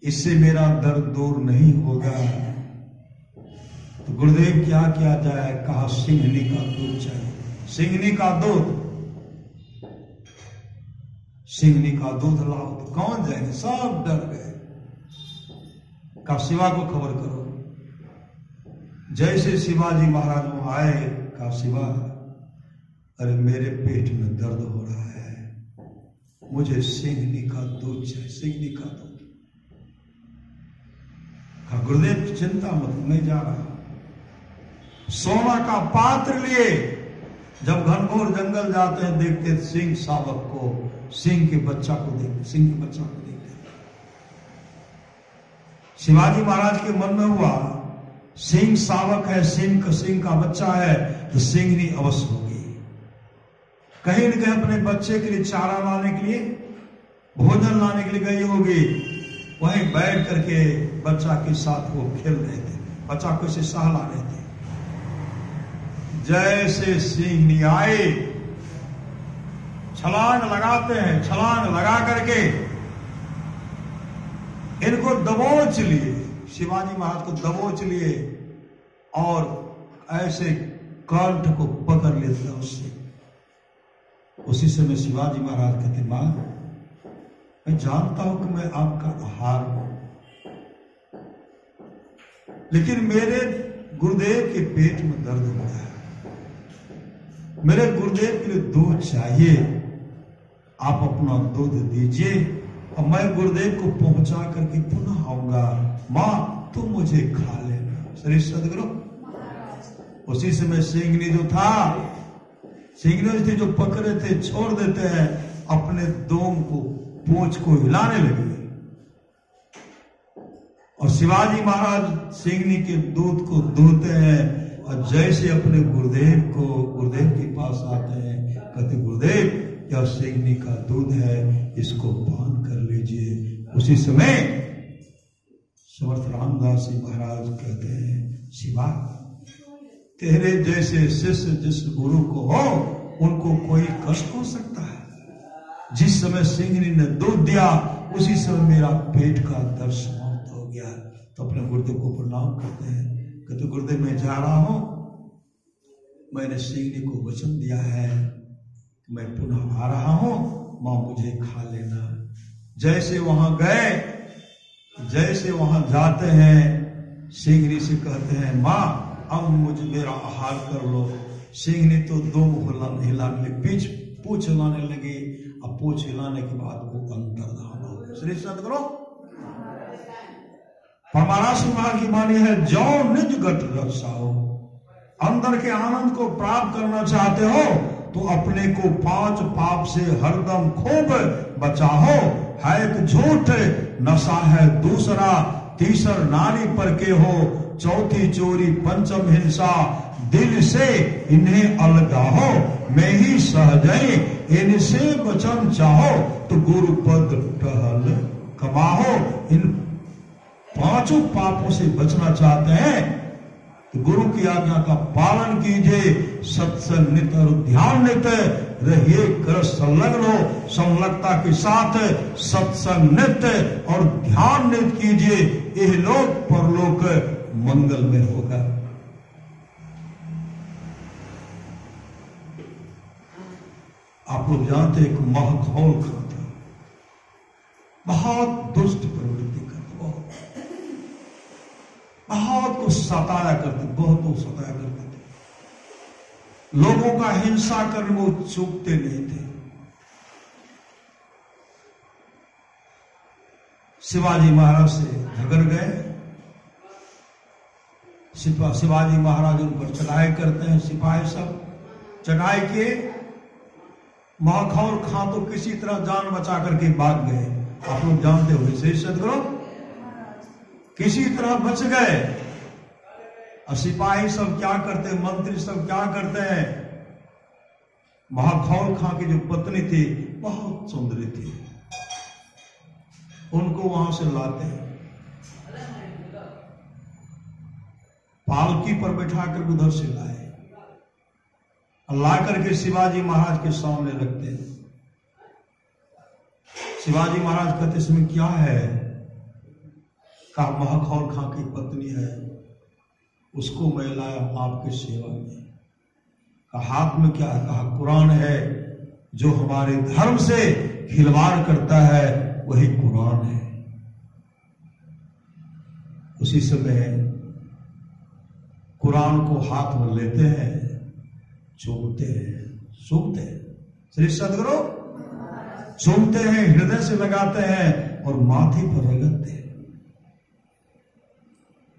इससे मेरा दर्द दूर नहीं होगा। तो गुरुदेव क्या किया जाए, कहा सिंघनी का दूध चाहिए, सिंघनी का दूध, सिंघनी का दूध लाओ। तो कौन जाएंगे, सब डर गए। कहा शिवा को खबर करो। जैसे शिवाजी महाराज वहां आए, कहा शिवा अरे मेरे पेट में दर्द हो रहा है, मुझे सिंघनी का दूध चाहिए, सिंघनी का दूध। कहा गुरुदेव चिंता मत, मैं जा रहा। सोना का पात्र लिए जब घनघोर जंगल जाते हैं, देखते सिंह शावक को, सिंह के बच्चा को देखते, सिंह के बच्चा को देखते। शिवाजी महाराज के मन में हुआ, सिंह शावक है, सिंह का बच्चा है, तो सिंघनी अवश्य होगी। कहीं न कहीं अपने बच्चे के लिए चारा लाने के लिए, भोजन लाने के लिए गई होगी। वहीं बैठ करके बच्चा के साथ वो खेल रहे थे, बच्चा को इसे सहला रहे थे। जैसे सिंघनी आए, छलांग लगाते हैं, छलांग लगा करके इनको दबोच लिए, शिवाजी महाराज को दबोच लिए और ऐसे कंठ को पकड़ लेते उससे। उसी समय शिवाजी महाराज कहते, मां मैं जानता हूं कि मैं आपका आहार हूं, लेकिन मेरे गुरुदेव के पेट में दर्द हो रहा है, मेरे गुरुदेव के लिए दूध चाहिए, आप अपना दूध दीजिए और मैं गुरुदेव को पहुंचा करके पुनः आऊंगा। मां तुम मुझे खा लेना। श्री सदगुरु उसी समय सिंघनी जो था, सिंघनी जो पकड़े थे छोड़ देते हैं, अपने दोम को, पूंछ को हिलाने लगे और शिवाजी महाराज सिंघनी के दूध को दूहते हैं। और जैसे अपने गुरुदेव के पास आते हैं, कहते गुरुदेव यह सिंघनी का दूध है, इसको पान कर लीजिए। उसी समय समर्थ रामदास जी महाराज कहते हैं, शिवा तेरे जैसे शिष्य जिस गुरु को हो, उनको कोई कष्ट हो सकता है? जिस समय सिंहनी ने दूध दिया उसी समय मेरा पेट का दर्द समाप्त हो गया। तो अपने गुरुदेव को प्रणाम करते हैं, कहते गुरुदेव मैं जा रहा हूं, मैंने सिंहनी को वचन दिया है मैं पुनः आ रहा हूं, मां मुझे खा लेना। जैसे वहां गए, जैसे वहां जाते हैं, सिंहनी से कहते हैं मां अब मुझे मेरा आहार कर लो। सिंहनी तो दो हिलाने पीछ पूछ हिलाने लगी। अब पूछ हिलाने के बाद वो अंतर्धान हो। श्री सदगुरु परमाराश की वाणी है, जो निज गट रसाओ। अंदर के आनंद को प्राप्त करना चाहते हो तो अपने को 5 पाप से हरदम खूब बचाओ। है एक झूठ, नशा है दूसरा, तीसर नारी पर के हो, चौथी चोरी, पंचम हिंसा, दिल से इन्हें अलगाओ। मैं ही सहजय इनसे वचन चाहो, तो गुरु पद टहल कमाओ। इन 5 पापों से बचना चाहते हैं तो गुरु की आज्ञा का पालन कीजिए। सत्संग नित और ध्यान नित रहिए, कर संलग्न संलग्नता के साथ सत्संग नित और ध्यान नित कीजिए। यह लोक परलोक मंगल में होगा। आप लोग जानते एक महखौल खां था, बहुत दुष्ट प्रवृत्ति करता, बहुत को सताया करते, बहुत को सताया करते थे। लोगों का हिंसा करने वो चूकते नहीं थे। शिवाजी महाराज से झगड़ गए, शिवाजी महाराज उन पर चढ़ाई करते हैं, सिपाही सब चढ़ाई किए। महखौल खां तो किसी तरह जान बचा करके भाग गए। आप लोग जानते हो इसे सदगुरु किसी तरह बच गए। और सिपाही सब क्या करते हैं, मंत्री सब क्या करते हैं, महखौल खां की जो पत्नी थी बहुत सुंदरी थी, उनको वहां से लाते हैं, पालकी पर बैठा कर उधर से लाए, ला करके शिवाजी महाराज के सामने रखते हैं। शिवाजी महाराज कहते इसमें क्या है? कहा महखौल खां की पत्नी है, उसको मैं लाया आपकी सेवा में। कहा हाथ में क्या है? कहा कुरान है, जो हमारे धर्म से खिलवाड़ करता है वही कुरान है। उसी समय कुरान को हाथ में लेते हैं, चूमते हैं, सूंघते हैं। श्री सदगुरु चूमते हैं, हृदय से लगाते हैं और माथे पर रगड़ते हैं।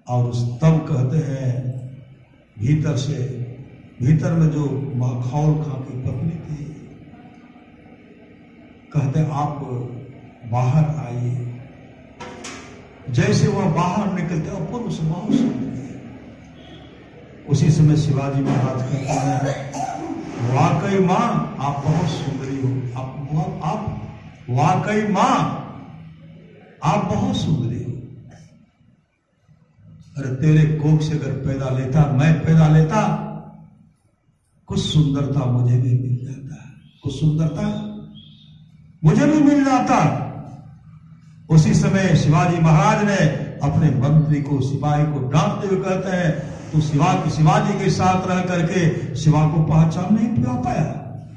और तब कहते हैं भीतर से, भीतर में जो महखौल खां की पत्नी थी, कहते आप बाहर आइए। जैसे वह बाहर निकलते अपन उसे बहुत सुंदर। उसी समय शिवाजी महाराज कहते हैं वाकई मां आप बहुत सुंदरी हो, आप वाकई मां आप बहुत सुंदरी हो। अरे तेरे कोख से अगर पैदा लेता, मैं पैदा लेता, कुछ सुंदरता मुझे भी मिल जाता, कुछ सुंदरता मुझे भी मिल जाता। उसी समय शिवाजी महाराज ने अपने मंत्री को, सिपाही को डांटते हुए कहते हैं तो शिवाजी के साथ रह करके शिवा को पहचान नहीं पाया।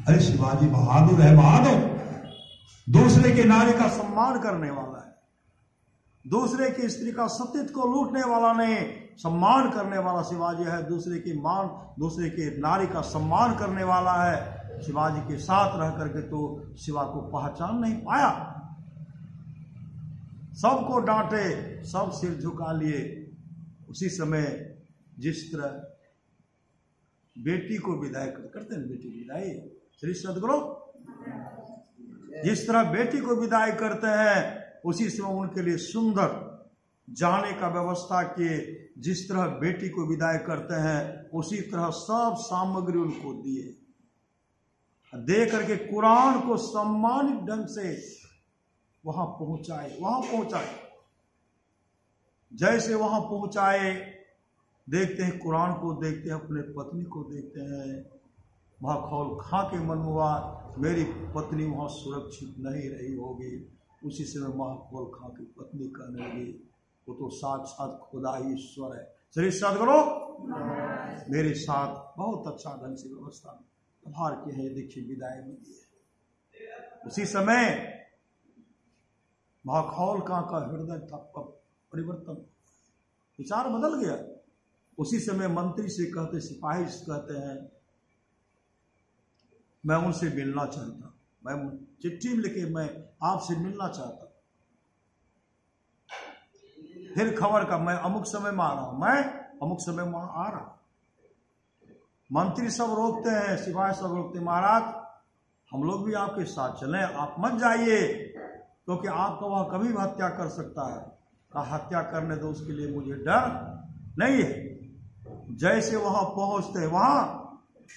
अरे शिवाजी बहादुर है, बहादुर, दूसरे के नारी का सम्मान करने वाला है, दूसरे की स्त्री का सतीत्व को लूटने वाला नहीं, सम्मान करने वाला शिवाजी है। दूसरे की मान, दूसरे के नारी का सम्मान करने वाला है। शिवाजी के साथ रह करके तो शिवा को पहचान नहीं पाया। सबको डांटे, सब सिर झुका लिए। उसी समय जिस तरह बेटी को विदाई करते हैं, बेटी विदाई, श्री सदगुरु जिस तरह बेटी को विदाई करते हैं, उसी समय उनके लिए सुंदर जाने का व्यवस्था किए। जिस तरह बेटी को विदाई करते हैं उसी तरह सब सामग्री उनको दिए, दे करके कुरान को सम्मानित ढंग से वहां पहुंचाए। जैसे वहां पहुंचाए, देखते हैं कुरान को, देखते हैं अपने पत्नी को, देखते हैं महाखौल खां के मन हुआ मेरी पत्नी वहाँ सुरक्षित नहीं रही होगी। उसी समय महाखौल खां की पत्नी कहने लगी वो तो साक्षात खुदा ही ईश्वर है, चलिए सदगुरु मेरे साथ बहुत अच्छा ढंग से व्यवस्था आभार के है, देखिए विदाई मिली है। उसी समय महाखौल खां का हृदय था परिवर्तन, विचार बदल गया। उसी समय मंत्री से कहते, सिपाही से कहते हैं मैं उनसे मिलना चाहता, मैं चिट्ठी लिखे मैं आपसे मिलना चाहता। फिर खबर का मैं अमुक समय में आ रहा हूं, मैं अमुक समय में आ रहा। मंत्री सब रोकते हैं, सिपाही सब रोकते, महाराज हम लोग भी आपके साथ चलें, आप मत जाइए क्योंकि आपका वह कभी भी हत्या कर सकता है। का हत्या करने दो, उसके लिए मुझे डर नहीं है। जैसे वहां पहुंचते, वहां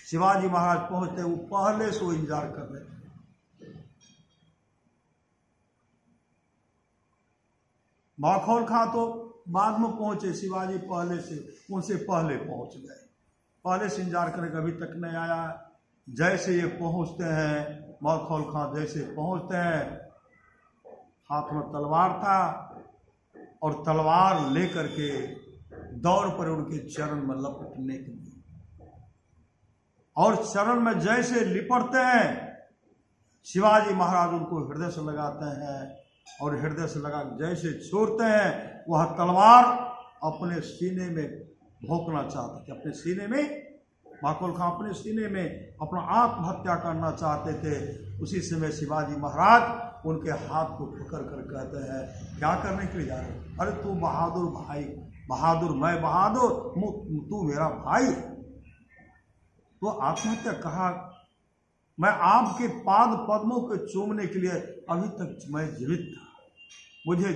शिवाजी महाराज पहुंचते, वो पहले से वो इंतजार कर रहे थे। महाखौल खां तो बाद में पहुंचे, शिवाजी पहले से उनसे पहले पहुंच गए, पहले से इंतजार करके अभी तक नहीं आया। जैसे ये पहुंचते हैं, महाखौल खां जैसे पहुंचते हैं, हाथ में तलवार था और तलवार लेकर के दौड़ पर उनके चरण में लपटने के लिए, और चरण में जैसे लिपटते हैं शिवाजी महाराज उनको हृदय से लगाते हैं, और हृदय से लगा जैसे छोड़ते हैं वह तलवार अपने सीने में भोंकना चाहते थे, अपने सीने में महाखौल खां अपने सीने में अपना आत्महत्या करना चाहते थे। उसी समय शिवाजी महाराज उनके हाथ को पकड़ कर कहते हैं क्या करने के लिए जा रहे हो? अरे तू बहादुर भाई, बहादुर मैं बहादुर, तू मेरा भाई। तो आत्महत्या कहा, मैं आपके पाद पद्मों को चूमने के लिए अभी तक मैं जीवित था, मुझे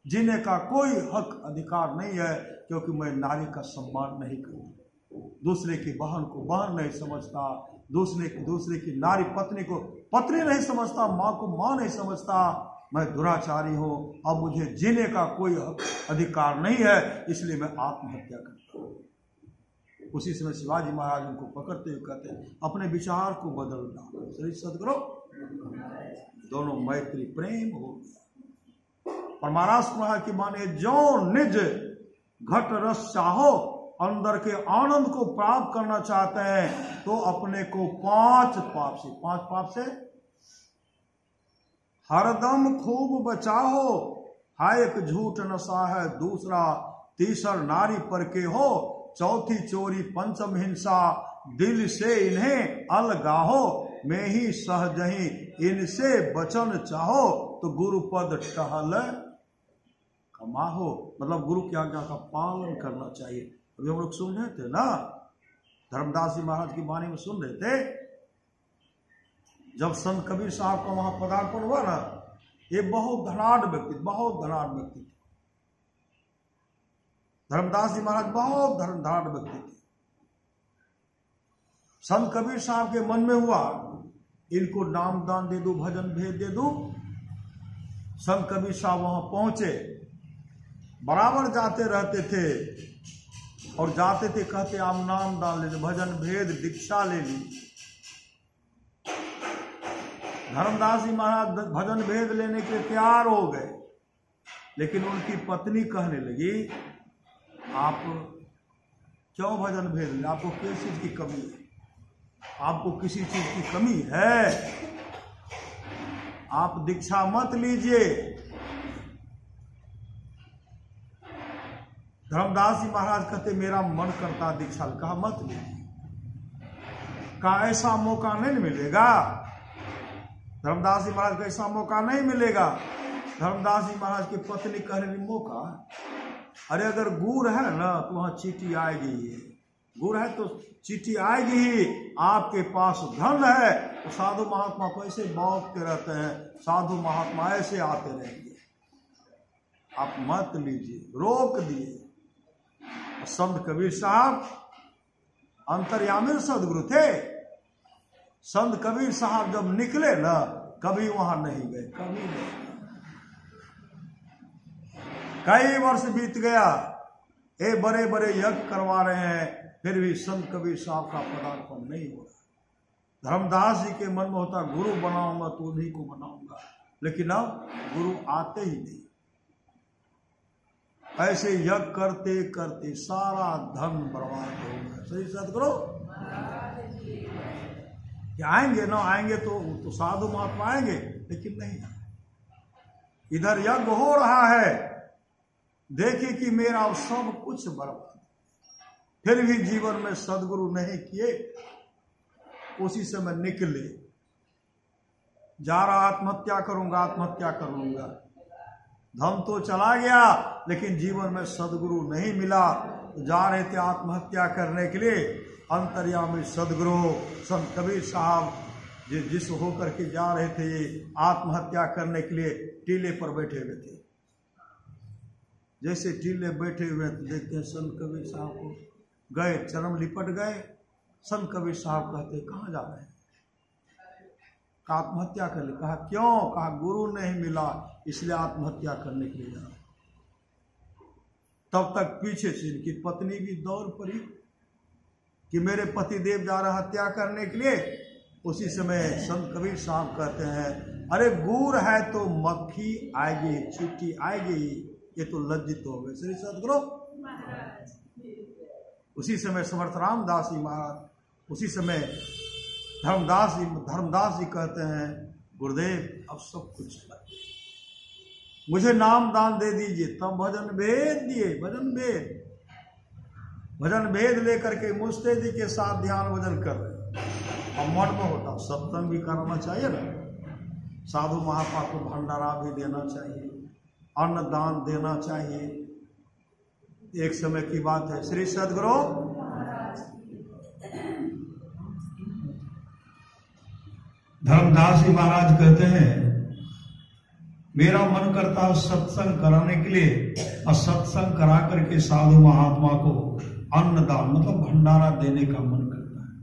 जीने का कोई हक अधिकार नहीं है, क्योंकि मैं नारी का सम्मान नहीं करता, दूसरे की बहन को बहन नहीं समझता, दूसरे की नारी पत्नी को पत्नी नहीं समझता, माँ को माँ नहीं समझता, मैं दुराचारी हूँ, अब मुझे जीने का कोई हक अधिकार नहीं है, इसलिए मैं आत्महत्या करता हूँ। उसी समय शिवाजी महाराज उनको पकड़ते हुए कहते हैं अपने विचार को बदल डालो, सही सदगुरु। दोनों मैत्री प्रेम हो गया। और महाराज की माने जो निज घट रस चाहो, अंदर के आनंद को प्राप्त करना चाहते हैं तो अपने को पांच पाप से हरदम खूब बचाओ। हाय एक झूठ नशा है, दूसरा तीसर नारी पर के हो, चौथी चोरी, पंचम हिंसा, दिल से इन्हें अलगाहो, मैं ही सहजही इनसे बचन चाहो, तो गुरुपद टहल कमाहो। मतलब गुरु की आज्ञा का पालन करना चाहिए। अभी हम लोग सुन रहे थे ना, धर्मदास जी महाराज की वाणी में सुन रहे थे, जब संत कबीर साहब का वहां पदार्पण हुआ ना, ये बहुत धनाढ़ व्यक्ति थे। धर्मदास जी महाराज बहुत धनाढ़ व्यक्ति थे। संत कबीर साहब के मन में हुआ इनको नाम दान दे दो, भजन भेद दे दो। संत कबीर साहब वहां पहुंचे, बराबर जाते रहते थे और जाते थे कहते आप नाम दान ले, भजन भेद दीक्षा ले ली। धर्मदास जी महाराज भजन भेद लेने के तैयार हो गए, लेकिन उनकी पत्नी कहने लगी आप क्यों भजन भेद ले, आपको किस चीज की कमी है, आपको किसी चीज की कमी है, आप दीक्षा मत लीजिए। धर्मदास जी महाराज कहते मेरा मन करता दीक्षा, कहा मत लीजिए, कहा ऐसा मौका नहीं मिलेगा। धर्मदास जी महाराज का ऐसा मौका नहीं मिलेगा। धर्मदास जी महाराज की पत्नी कह रही मौका, अरे अगर गुड़ है ना तो वहां चीटी आएगी ही, गुड़ है तो चिट्ठी आएगी ही। आपके पास धन है तो साधु महात्मा को ऐसे बांटते रहते हैं, साधु महात्मा ऐसे आते रहेंगे, आप मत लीजिए, रोक दिए। संत कबीर साहब अंतर्यामी सदगुरु थे। संत कबीर साहब जब निकले ना, कभी वहां नहीं गए, कभी नहीं। कई वर्ष बीत गया, ये बड़े बड़े यज्ञ करवा रहे हैं, फिर भी संत कबीर साहब का पदार्पण नहीं हो रहा। धर्मदास जी के मन में होता गुरु बनाऊंगा तो उन्हीं को बनाऊंगा, लेकिन अब गुरु आते ही नहीं। ऐसे यज्ञ करते करते सारा धन बर्बाद हो गया। सही सदगुरु आएंगे ना आएंगे तो साधु महात्मा आएंगे, लेकिन नहीं आए। इधर यज्ञ हो रहा है, देखिए कि मेरा सब कुछ बर्बाद, फिर भी जीवन में सदगुरु नहीं किए। उसी समय निकले, जा रहा आत्महत्या करूंगा, आत्महत्या कर लूंगा। धन तो चला गया, लेकिन जीवन में सदगुरु नहीं मिला। तो जा रहे थे आत्महत्या करने के लिए, अंतर्यामी सदगुरु संत कबीर साहब जिस होकर के जा रहे थे ये आत्महत्या करने के लिए, टीले पर बैठे हुए थे। जैसे टीले बैठे हुए तो देखते हैं संत कबीर साहब को, गए चरम लिपट गए। संत कबीर साहब कहते कहाँ जा रहे हैं? कहा आत्महत्या कर ले। कहा क्यों? कहा गुरु नहीं मिला इसलिए आत्महत्या करने के लिए जा रहा। तब तक पीछे से इनकी पत्नी भी दौड़ पड़ी कि मेरे पति देव जा रहे हत्या करने के लिए। उसी समय संत कबीर साहब कहते हैं अरे गुड़ है तो मक्खी आएगी, चींटी आएगी, ये तो लज्जित हो गए। श्री सदगुरु उसी समय समर्थ रामदास जी महाराज, उसी समय धर्मदास जी कहते हैं गुरुदेव अब सब कुछ मुझे नाम दान दे दीजिए। तब भजन भेद दिए। भजन भेद लेकर के मुस्ते जी के साथ ध्यान भजन कर रहे। अब मन में होता सत्संग भी करना चाहिए ना, साधु महात्मा को भंडारा भी देना चाहिए, अन्न दान देना चाहिए। एक समय की बात है, श्री सदगुरु धर्मदास जी महाराज कहते हैं मेरा मन करता है सत्संग कराने के लिए, और सत्संग करा करके साधु महात्मा को अन्न दान मतलब भंडारा देने का मन करता है।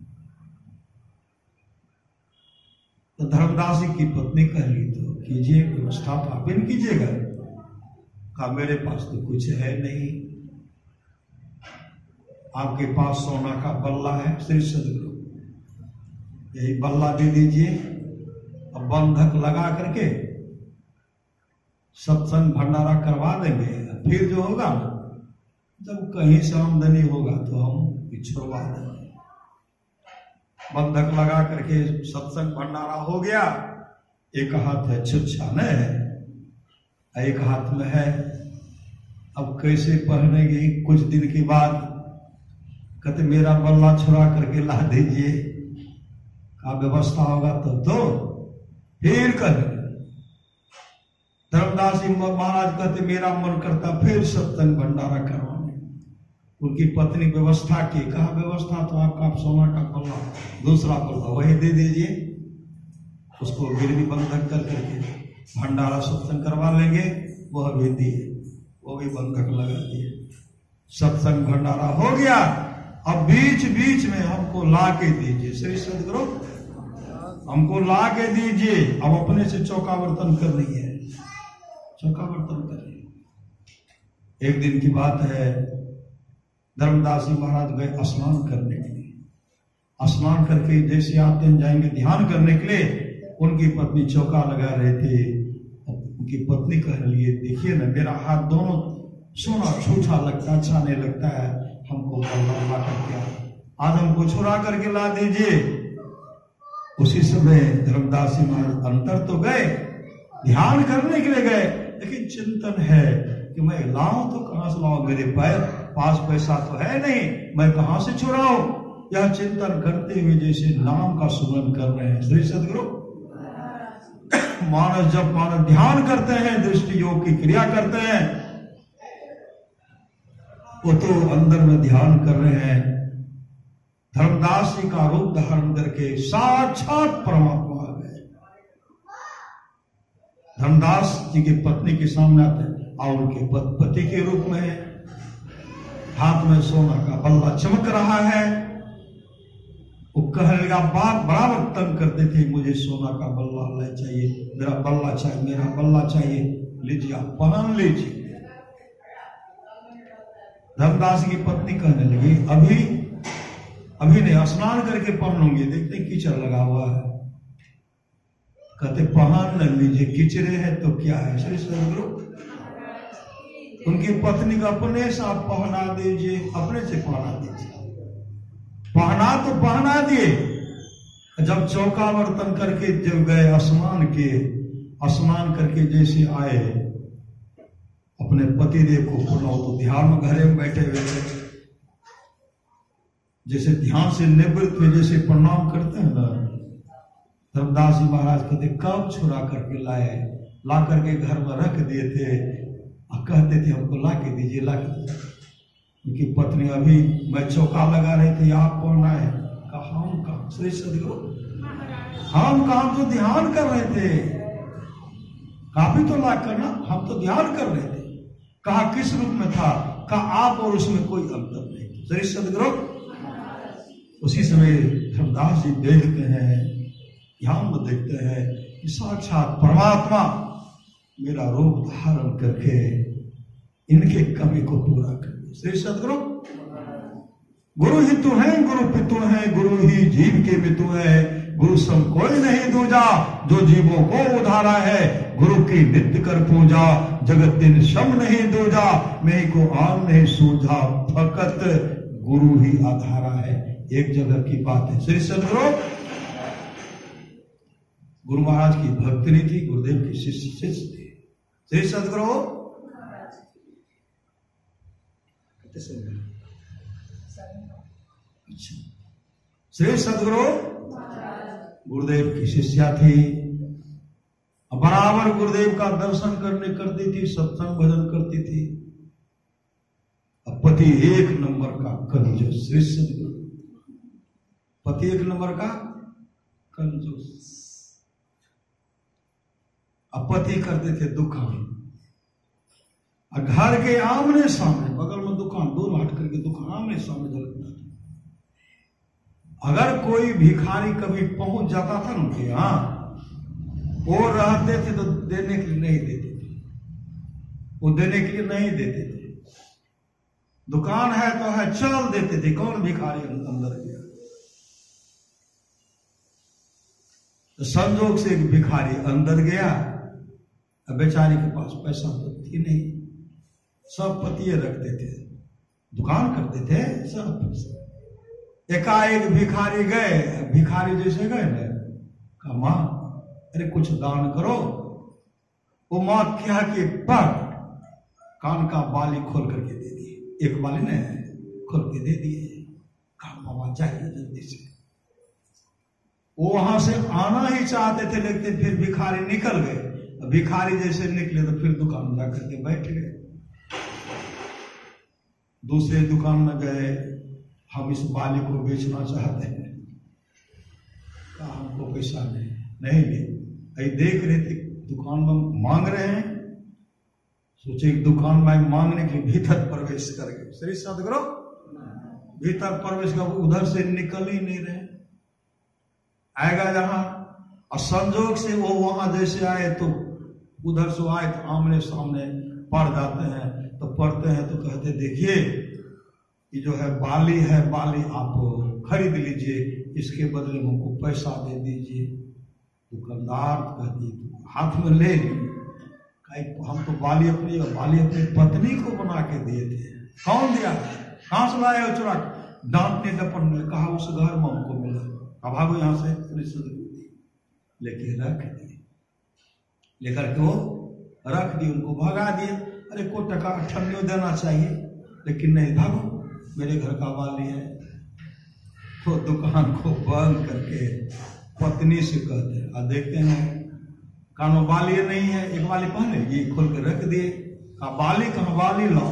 तो धर्मदास जी की पत्नी कह ली तो कीजिए व्यवस्था, तो आप इन कीजिएगा। कहा मेरे पास तो कुछ है नहीं, आपके पास सोना का बल्ला है श्री सदगुरु, यही बल्ला दे दीजिए। अब बंधक लगा करके सत्संग भंडारा करवा देंगे। फिर जो होगा ना, जब कहीं से आमदनी होगा तो हम छुड़वा देंगे। बंधक लगा करके सत्संग भंडारा हो गया। एक हाथ है छुच्छा न है, एक हाथ में है। अब कैसे पहनेगी? कुछ दिन के बाद कहते मेरा बल्ला छुड़ा करके ला दीजिए। का व्यवस्था होगा तब तो फिर करेंगे। धर्मदास जी महाराज कहते मेरा मन करता फिर सत्संग भंडारा करवाने। उनकी पत्नी व्यवस्था की। कहा व्यवस्था तो आपका सोना का बल्ला, दूसरा बल्ला वही दे दीजिए, उसको गिरवी बंधक कर करके भंडारा सत्संग करवा लेंगे। वह भी दिए, वो भी बंधक लगा दिए। सत्संग भंडारा हो गया। अब बीच बीच में हमको ला के दीजिए श्री सदगुरु, हमको ला के दीजिए। अब अपने से चौका बर्तन कर रही है, चौका बर्तन कर रही है। एक दिन की बात है, धर्मदास जी महाराज गए स्नान करने के लिए। स्नान करके जैसे आते हैं जाएंगे ध्यान करने के लिए, उनकी पत्नी चौका लगा रहे थे। उनकी पत्नी कह रही है देखिए ना मेरा हाथ दोनों सोना छूछा लगता, अच्छा नहीं लगता है, हमको बल्ला ला करके आज हमको छुड़ा करके ला दीजिए। उसी समय धर्मदास जी महाराज अंतर तो गए, ध्यान करने के लिए गए, लेकिन चिंतन है कि मैं लाऊं तो कहां से लाऊं, मेरे पास पैसा तो है नहीं, मैं कहां से छुड़ाऊं। यह चिंतन करते हुए जैसे नाम का सुमरन कर रहे हैं श्री सदगुरु। मानस जब मानस ध्यान करते हैं, दृष्टि योग की क्रिया करते हैं, वो तो अंदर में ध्यान कर रहे हैं। धर्मदास जी का रूप धारण करके साक्षात परमात्मा आ गए। धर्मदास जी की पत्नी के सामने आते हैं और उनके पति के रूप में है। हाथ में सोना का बल्ला चमक रहा है। वो कहने लगा बाप बराबर तंग करते थे, मुझे सोना का बल्ला ले चाहिए, मेरा बल्ला चाहिए, मेरा बल्ला चाहिए, लीजिए आप पहन लीजिए। धर्मदास की पत्नी कहने लगी अभी अभी नहीं, स्नान करके पहन लूंगी। देखते कीचड़ लगा हुआ है, कहते पहन न लीजिए, कीचड़े है तो क्या है। श्री सदगुरु उनकी पत्नी को अपने से आप पहना दीजिए, अपने से पहना दीजिए। पहना तो पहना दिए। जब चौका वर्तन करके जब गए स्नान करके जैसे आए, अपने पतिदेव को पुनः तो ध्यान में घरे में बैठे हुए थे, जैसे ध्यान से निवृत्त हुए, जैसे प्रणाम करते हैं ना, धर्मदास जी महाराज कहते कब छुरा करके लाए, ला करके घर में रख दिए थे और कहते थे हमको ला के दीजिए, ला के दीजिए। उनकी पत्नी अभी मैं चौका लगा रही थी, आप कौन आए? कहा हम कहा श्री सदगुरु, हम काम तो ध्यान कर रहे थे, काफी तो ला करना, हम तो ध्यान कर रहे थे। कहा किस रूप में था? कहा आप और उसमें कोई अंतर नहीं। श्री सदगुरु उसी समय धर्मदास जी देखते हैं, ध्यान में देखते हैं कि साक्षात परमात्मा मेरा रूप धारण करके इनके कमी को पूरा कर दे। श्री सदगुरु गुरु ही तू है, गुरु पितु है, गुरु ही जीव के पितु है, गुरु सम कोई नहीं दूजा, जो जीवों को उधारा है, गुरु की नित्य कर पूजा, जगत दिन शम नहीं दूजा, मैं को आम नहीं सूझा, फकत गुरु ही आधारा है। एक जगह की बात है। श्री सदगुरु गुरु महाराज की भक्ति थी, गुरुदेव की शिष्य थे। श्री सदगुरु श्री सदगुरु गुरुदेव की शिष्या थी, बराबर गुरुदेव का दर्शन करती थी, सत्संग भजन करती थी। अब पति एक नंबर का कंजूस, श्री सदगुरु पति एक नंबर का कंजूस। अब पति करते थे दुकान, घर के आमने सामने, बगल में दुकान, दूर हट करके दुकान, आमने सामने झलकता था। अगर कोई भिखारी कभी पहुंच जाता था ना उनके यहां, वो रहते थे तो देने के लिए नहीं देते थे, वो देने के लिए नहीं देते थे। दुकान है तो है, चल देते थे। कौन भिखारी अंदर गया? तो संजोग से एक भिखारी अंदर गया। अब बेचारी के पास पैसा तो थी नहीं, सब पतिये रखते थे, दुकान करते थे सब। एकाएक भिखारी गए, भिखारी जैसे गए ना, कहा मां अरे कुछ दान करो। वो मां क्या कि पट कान का बाली खोल करके दे दिए, एक बाली ने खोल के दे दिए। कहा बाबा जाइए जल्दी से। वो वहां से आना ही चाहते थे, लेकिन फिर भिखारी निकल गए। भिखारी जैसे निकले तो फिर दुकान में जाकर के बैठ गए। दूसरे दुकान में गए, हम इस बाली को बेचना चाहते हैं। कहा हमको पैसा नहीं ले। देख रहे थे दुकान में मांग रहे हैं, सोचे दुकान में मांगने के लिए भीतर प्रवेश कर गए। श्री सदगुरु भीतर प्रवेश कर, उधर से निकल ही नहीं रहे। आएगा जहां, और संजोग से वो वहां जैसे आए तो उधर से आए तो आमने सामने पड़ जाते हैं। तो पढ़ते हैं तो कहते देखिए ये जो है बाली आप खरीद लीजिए, इसके बदले में हमको पैसा दे दीजिए। दुकानदार कहती हाथ में ले ली। हम तो बाली अपनी पत्नी को बना के दिए थे। कौन दिया? कहां से लाए हो चुरा? डांटने दपन में कहा उस घर में हमको मिला। अब भागो यहां से। लेके रख दिए, लेकर के वो रख दिए, उनको भगा दिए। अरे को टका अठन्नी देना चाहिए, लेकिन नहीं, भागो मेरे घर का बाली है। तो दुकान को बंद करके पत्नी से कहते हैं, और देखते हैं कानों बाली नहीं है, एक बाली पहले ये खोल के रख दिए। कहा बाली कहाँ? बाली लाओ,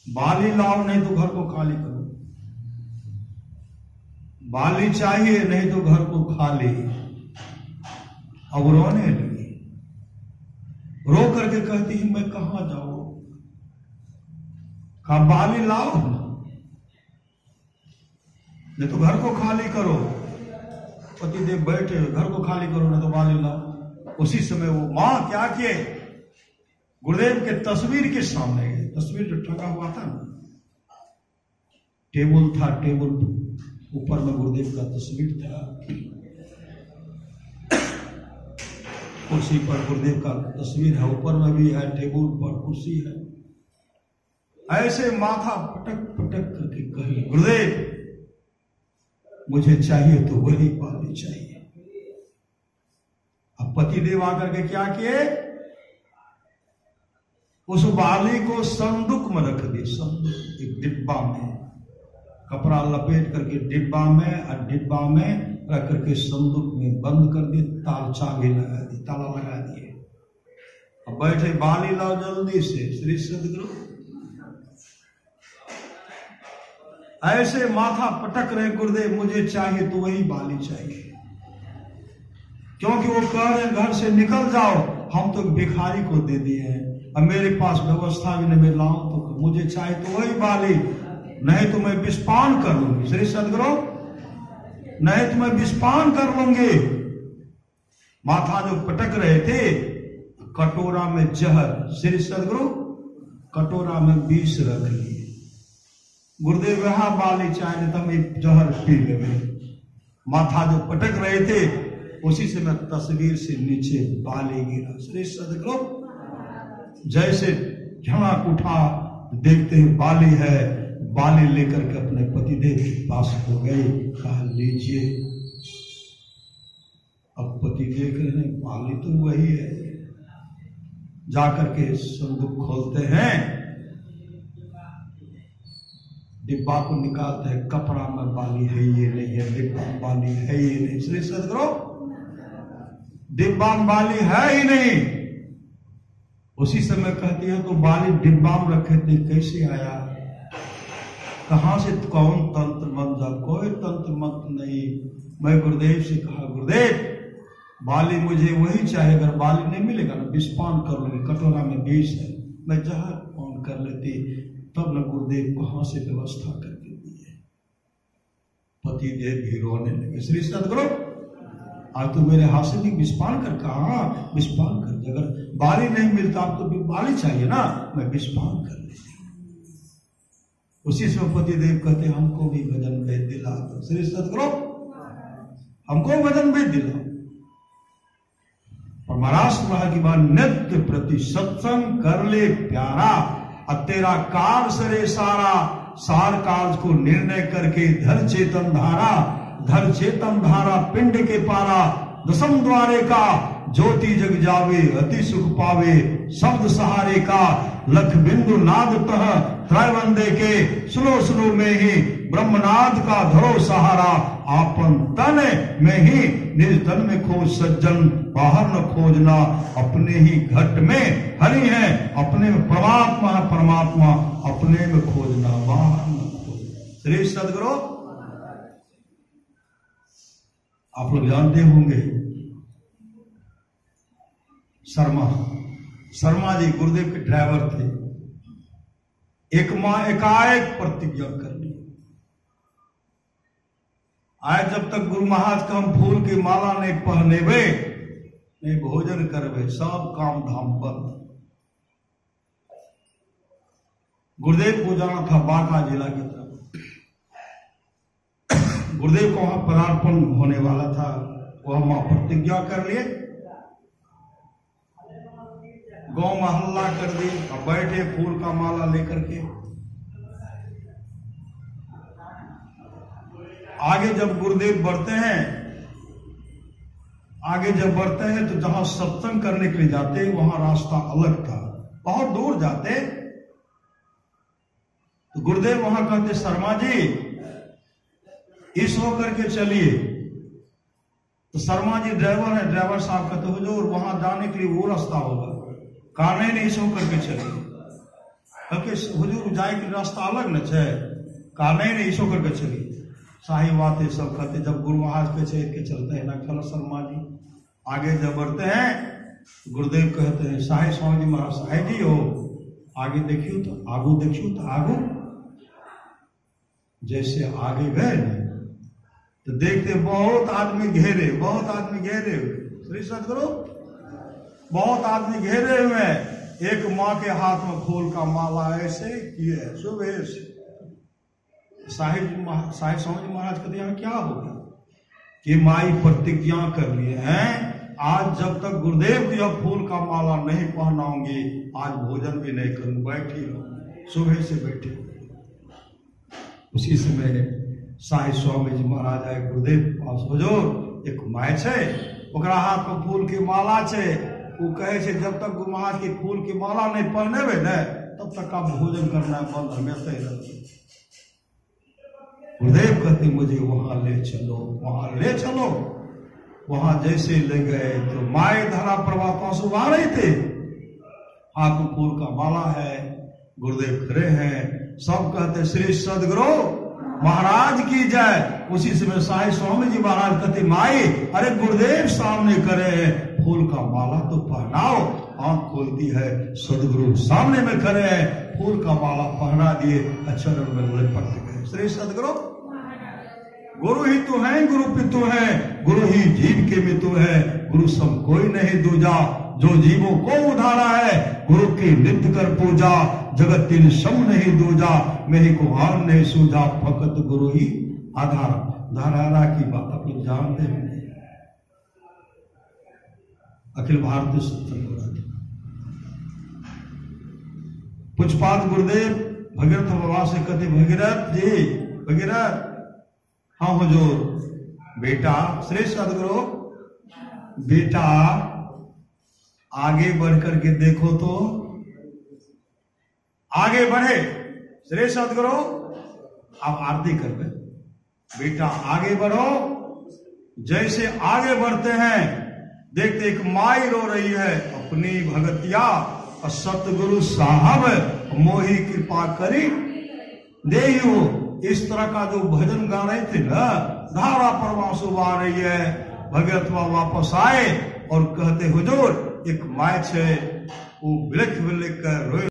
बाली लाओ, नहीं तो घर को खाली करो। बाली चाहिए, नहीं तो घर को खाली। अब रोने लगी, रो करके कहती है मैं कहां जाऊं? कहा बाली लाओ, नहीं तो घर को खाली करो। पतिदेव बैठे, घर को खाली करो नहीं तो बाली लाओ। उसी समय वो मां क्या किए, गुरुदेव के तस्वीर के सामने गए। तस्वीर जो टंगा हुआ था ना टेबल था, टेबल ऊपर में गुरुदेव का तस्वीर था, कुर्सी पर गुरुदेव का तस्वीर है, ऊपर में भी है, टेबल पर कुर्सी है। ऐसे माथा पटक पटक करके कही, गुरुदेव मुझे चाहिए तो वही बाली चाहिए। अब पतिदेव आकर के क्या किए, उस बाली को संदूक में रख दिए, संदूक, एक डिब्बा में कपड़ा लपेट करके डिब्बा में, और डिब्बा में रख करके संदूक में बंद कर दिए, चाबी लगा दी, ताला लगा दिए। अब बैठे, बाली लाओ जल्दी से, श्री सदगुरु। ऐसे माथा पटक रहे, गुरुदेव मुझे चाहिए तो वही बाली चाहिए। क्योंकि वो कह रहे घर से निकल जाओ, हम तो भिखारी को दे दिए हैं, अब मेरे पास व्यवस्था भी नहीं, मैं लाऊं तो मुझे चाहिए तो वही बाली, नहीं तो मैं विषपान कर लूंगी। श्री सदगुरु, नहीं तो मैं विषपान कर लूंगी। माथा जो पटक रहे थे, कटोरा में जहर, श्री सदगुरु कटोरा में विष रख लिए। गुरुदेव यहाँ बाली चाहिए तो मैं जहर पी ले। माथा जो पटक रहे थे, उसी से मैं तस्वीर से नीचे बाली गिरा। श्री सदगुरु, जैसे झड़क उठा, देखते हैं बाली है, बाली लेकर के अपने पतिदेव के पास हो गए, कहा लीजिए। अब पति देख रहे हैं बाली तो वही है, जाकर के संदूक खोलते हैं, डिब्बा को निकालते हैं, कपड़ा में बाली है ये नहीं है, डिब्बा में बाली है ये नहीं। श्री सदगुरु, डिब्बा में बाली है ही नहीं। उसी समय कहती है तो बाली डिब्बा में रखे थे, कैसे आया, कहां से, कौन तंत्र मंत्र, कोई तंत्र मंत्र नहीं। मैं गुरुदेव से कहा, गुरुदेव बाली मुझे वही चाहिए, अगर बाली नहीं मिलेगा ना विषपान कर लूंगी, कटोरा में विष है, मैं जहर पान कर लेती। तब न गुरुदेव कहां से व्यवस्था करके दिए। पति देव भी रोने लगे, श्री सदगुरु आज तो मेरे हाथ से भी विषपान कर, कहा विषपान कर, अगर बाली नहीं मिलता आप तो बाली चाहिए ना, मैं विषपान कर लेती। उसी समय पति देव कहते हमको भी भजन भेद दिला दो। श्री सदगुरु, हमको भजन भेद दिला। और महाराज कहा कि बात नित्य प्रति सत्संग कर ले प्यारा, अब तेरा कार सरे सारा, सार कार्य को निर्णय करके धर चेतन धारा, धर चेतन धारा पिंड के पारा, दसम द्वारे का ज्योति जग जावे, अति सुख पावे शब्द सहारे का, लख बिंदु नाद तह त्रैवंदे के, सुनो सुनो में ही ब्रह्मनाद का धरो सहारा, आपन तन में ही निज तन में खोज सज्जन, बाहर न खोजना, अपने ही घट में हरि है, अपने में परमात्मा है, परमात्मा अपने में खोजना, बाहर न खोजना। श्री सदगुरु, आप लोग जानते होंगे शर्मा जी गुरुदेव के ड्राइवर थे। एक मां एकाएक प्रतिज्ञा कर ली, आज जब तक गुरु महाराज का हम फूल की माला नहीं पहनेबे, नहीं भोजन करबे, सब काम धाम बंद। गुरुदेव को जाना था बांका जिला की तरफ, गुरुदेव को वहां पदार्पण होने वाला था, वह मां प्रतिज्ञा कर लिए, गौ महल्ला कर दी और बैठे फूल का माला लेकर के। आगे जब गुरुदेव बढ़ते हैं, आगे जब बढ़ते हैं तो जहां सत्संग करने के लिए जाते वहां रास्ता अलग था, बहुत दूर जाते तो गुरुदेव वहां कहते शर्मा जी इस होकर के चलिए। तो शर्मा जी ड्राइवर है, ड्राइवर साहब कहते हुजूर वहां जाने के लिए वो रास्ता होगा, कहा नहीं इस होकर के चलिए। कहते हुजूर जाए के रास्ता अलग न है, कहा नहीं इस होकर के चलिए। शाही बातें सब कहते, जब गुरु महाराज के चेत के चलते हैं ना, चलो शर्मा जी आगे जब बढ़ते हैं, गुरुदेव कहते हैं शाही स्वामी जी महाराज शाही जी हो आगे देखियो तो आगू, देखियो तो आगू। जैसे आगे गए तो देखते बहुत आदमी घेरे, बहुत आदमी घेरे हुए। श्री सदगुरु, बहुत आदमी घेरे हुए, एक माँ के हाथ में फूल का माला ऐसे किए सुबह से, साहिब स्वामी जी महाराज कहते हैं क्या होगा कि माई प्रतिज्ञा कर लिए हैं, आज जब तक गुरुदेव की अब फूल का माला नहीं पहनाऊंगी आज भोजन भी नहीं करूं, बैठी रहूं, सुबह से बैठी। उसी समय साहिब स्वामी जी महाराज आए गुरुदेव के पास, हुजूर एक माय छे, ओकरा हाथ में फूल की माला छे, वो कहे छे जब तक गुरु महाराज की फूल की माला नहीं पहनेबे न तब तक आप भोजन करना बंद, हमेशा ही रहते। गुरुदेव कहते मुझे वहां ले चलो, वहां ले चलो। वहां जैसे ले गए तो माए धारा प्रवाह से आ रहे थे, हाथ में फूल का माला है, गुरुदेव खड़े हैं, सब कहते श्री सदगुरु महाराज की जय। उसी समय साहिब स्वामी जी महाराज कहते माई अरे गुरुदेव सामने करे हैं, फूल का माला तो पहनाओ। आंख खोलती है, सदगुरु सामने में खड़े हैं, फूल का माला पहना दिए, चरण में लिपट गए। श्री सदगुरु गुरु ही तो है, गुरु पितु है, गुरु ही जीव के मितु है, गुरु सब कोई नहीं दूजा, जो जीवों को उधारा है, गुरु की नित्य कर पूजा, जगत तीन सम नहीं दूजा, मेरी को आन नहीं सूझा, फकत गुरु ही आधार। धारा की बात आप लोग जानते होंगे, अखिल भारतीय सत्संग पुष्पाद गुरुदेव भगीरथ बाबा से कहते भगीरथ जी, भगीरथ हाँ हुजूर, बेटा श्री सदगुरु बेटा आगे बढ़ करके देखो तो, आगे बढ़े। श्री सदगुरु आप आरती कर रहे, बेटा आगे बढ़ो। जैसे आगे बढ़ते हैं देखते एक माई रो रही है, अपनी भगतिया और सतगुरु साहब मोही कृपा करी दे हो। इस तरह का जो भजन गा रहे थे ना, धारा प्रवाह सुबह आ रही है, भगत वापस आए और कहते हुजूर एक माय छे, वो बिलख बिलख कर रोए।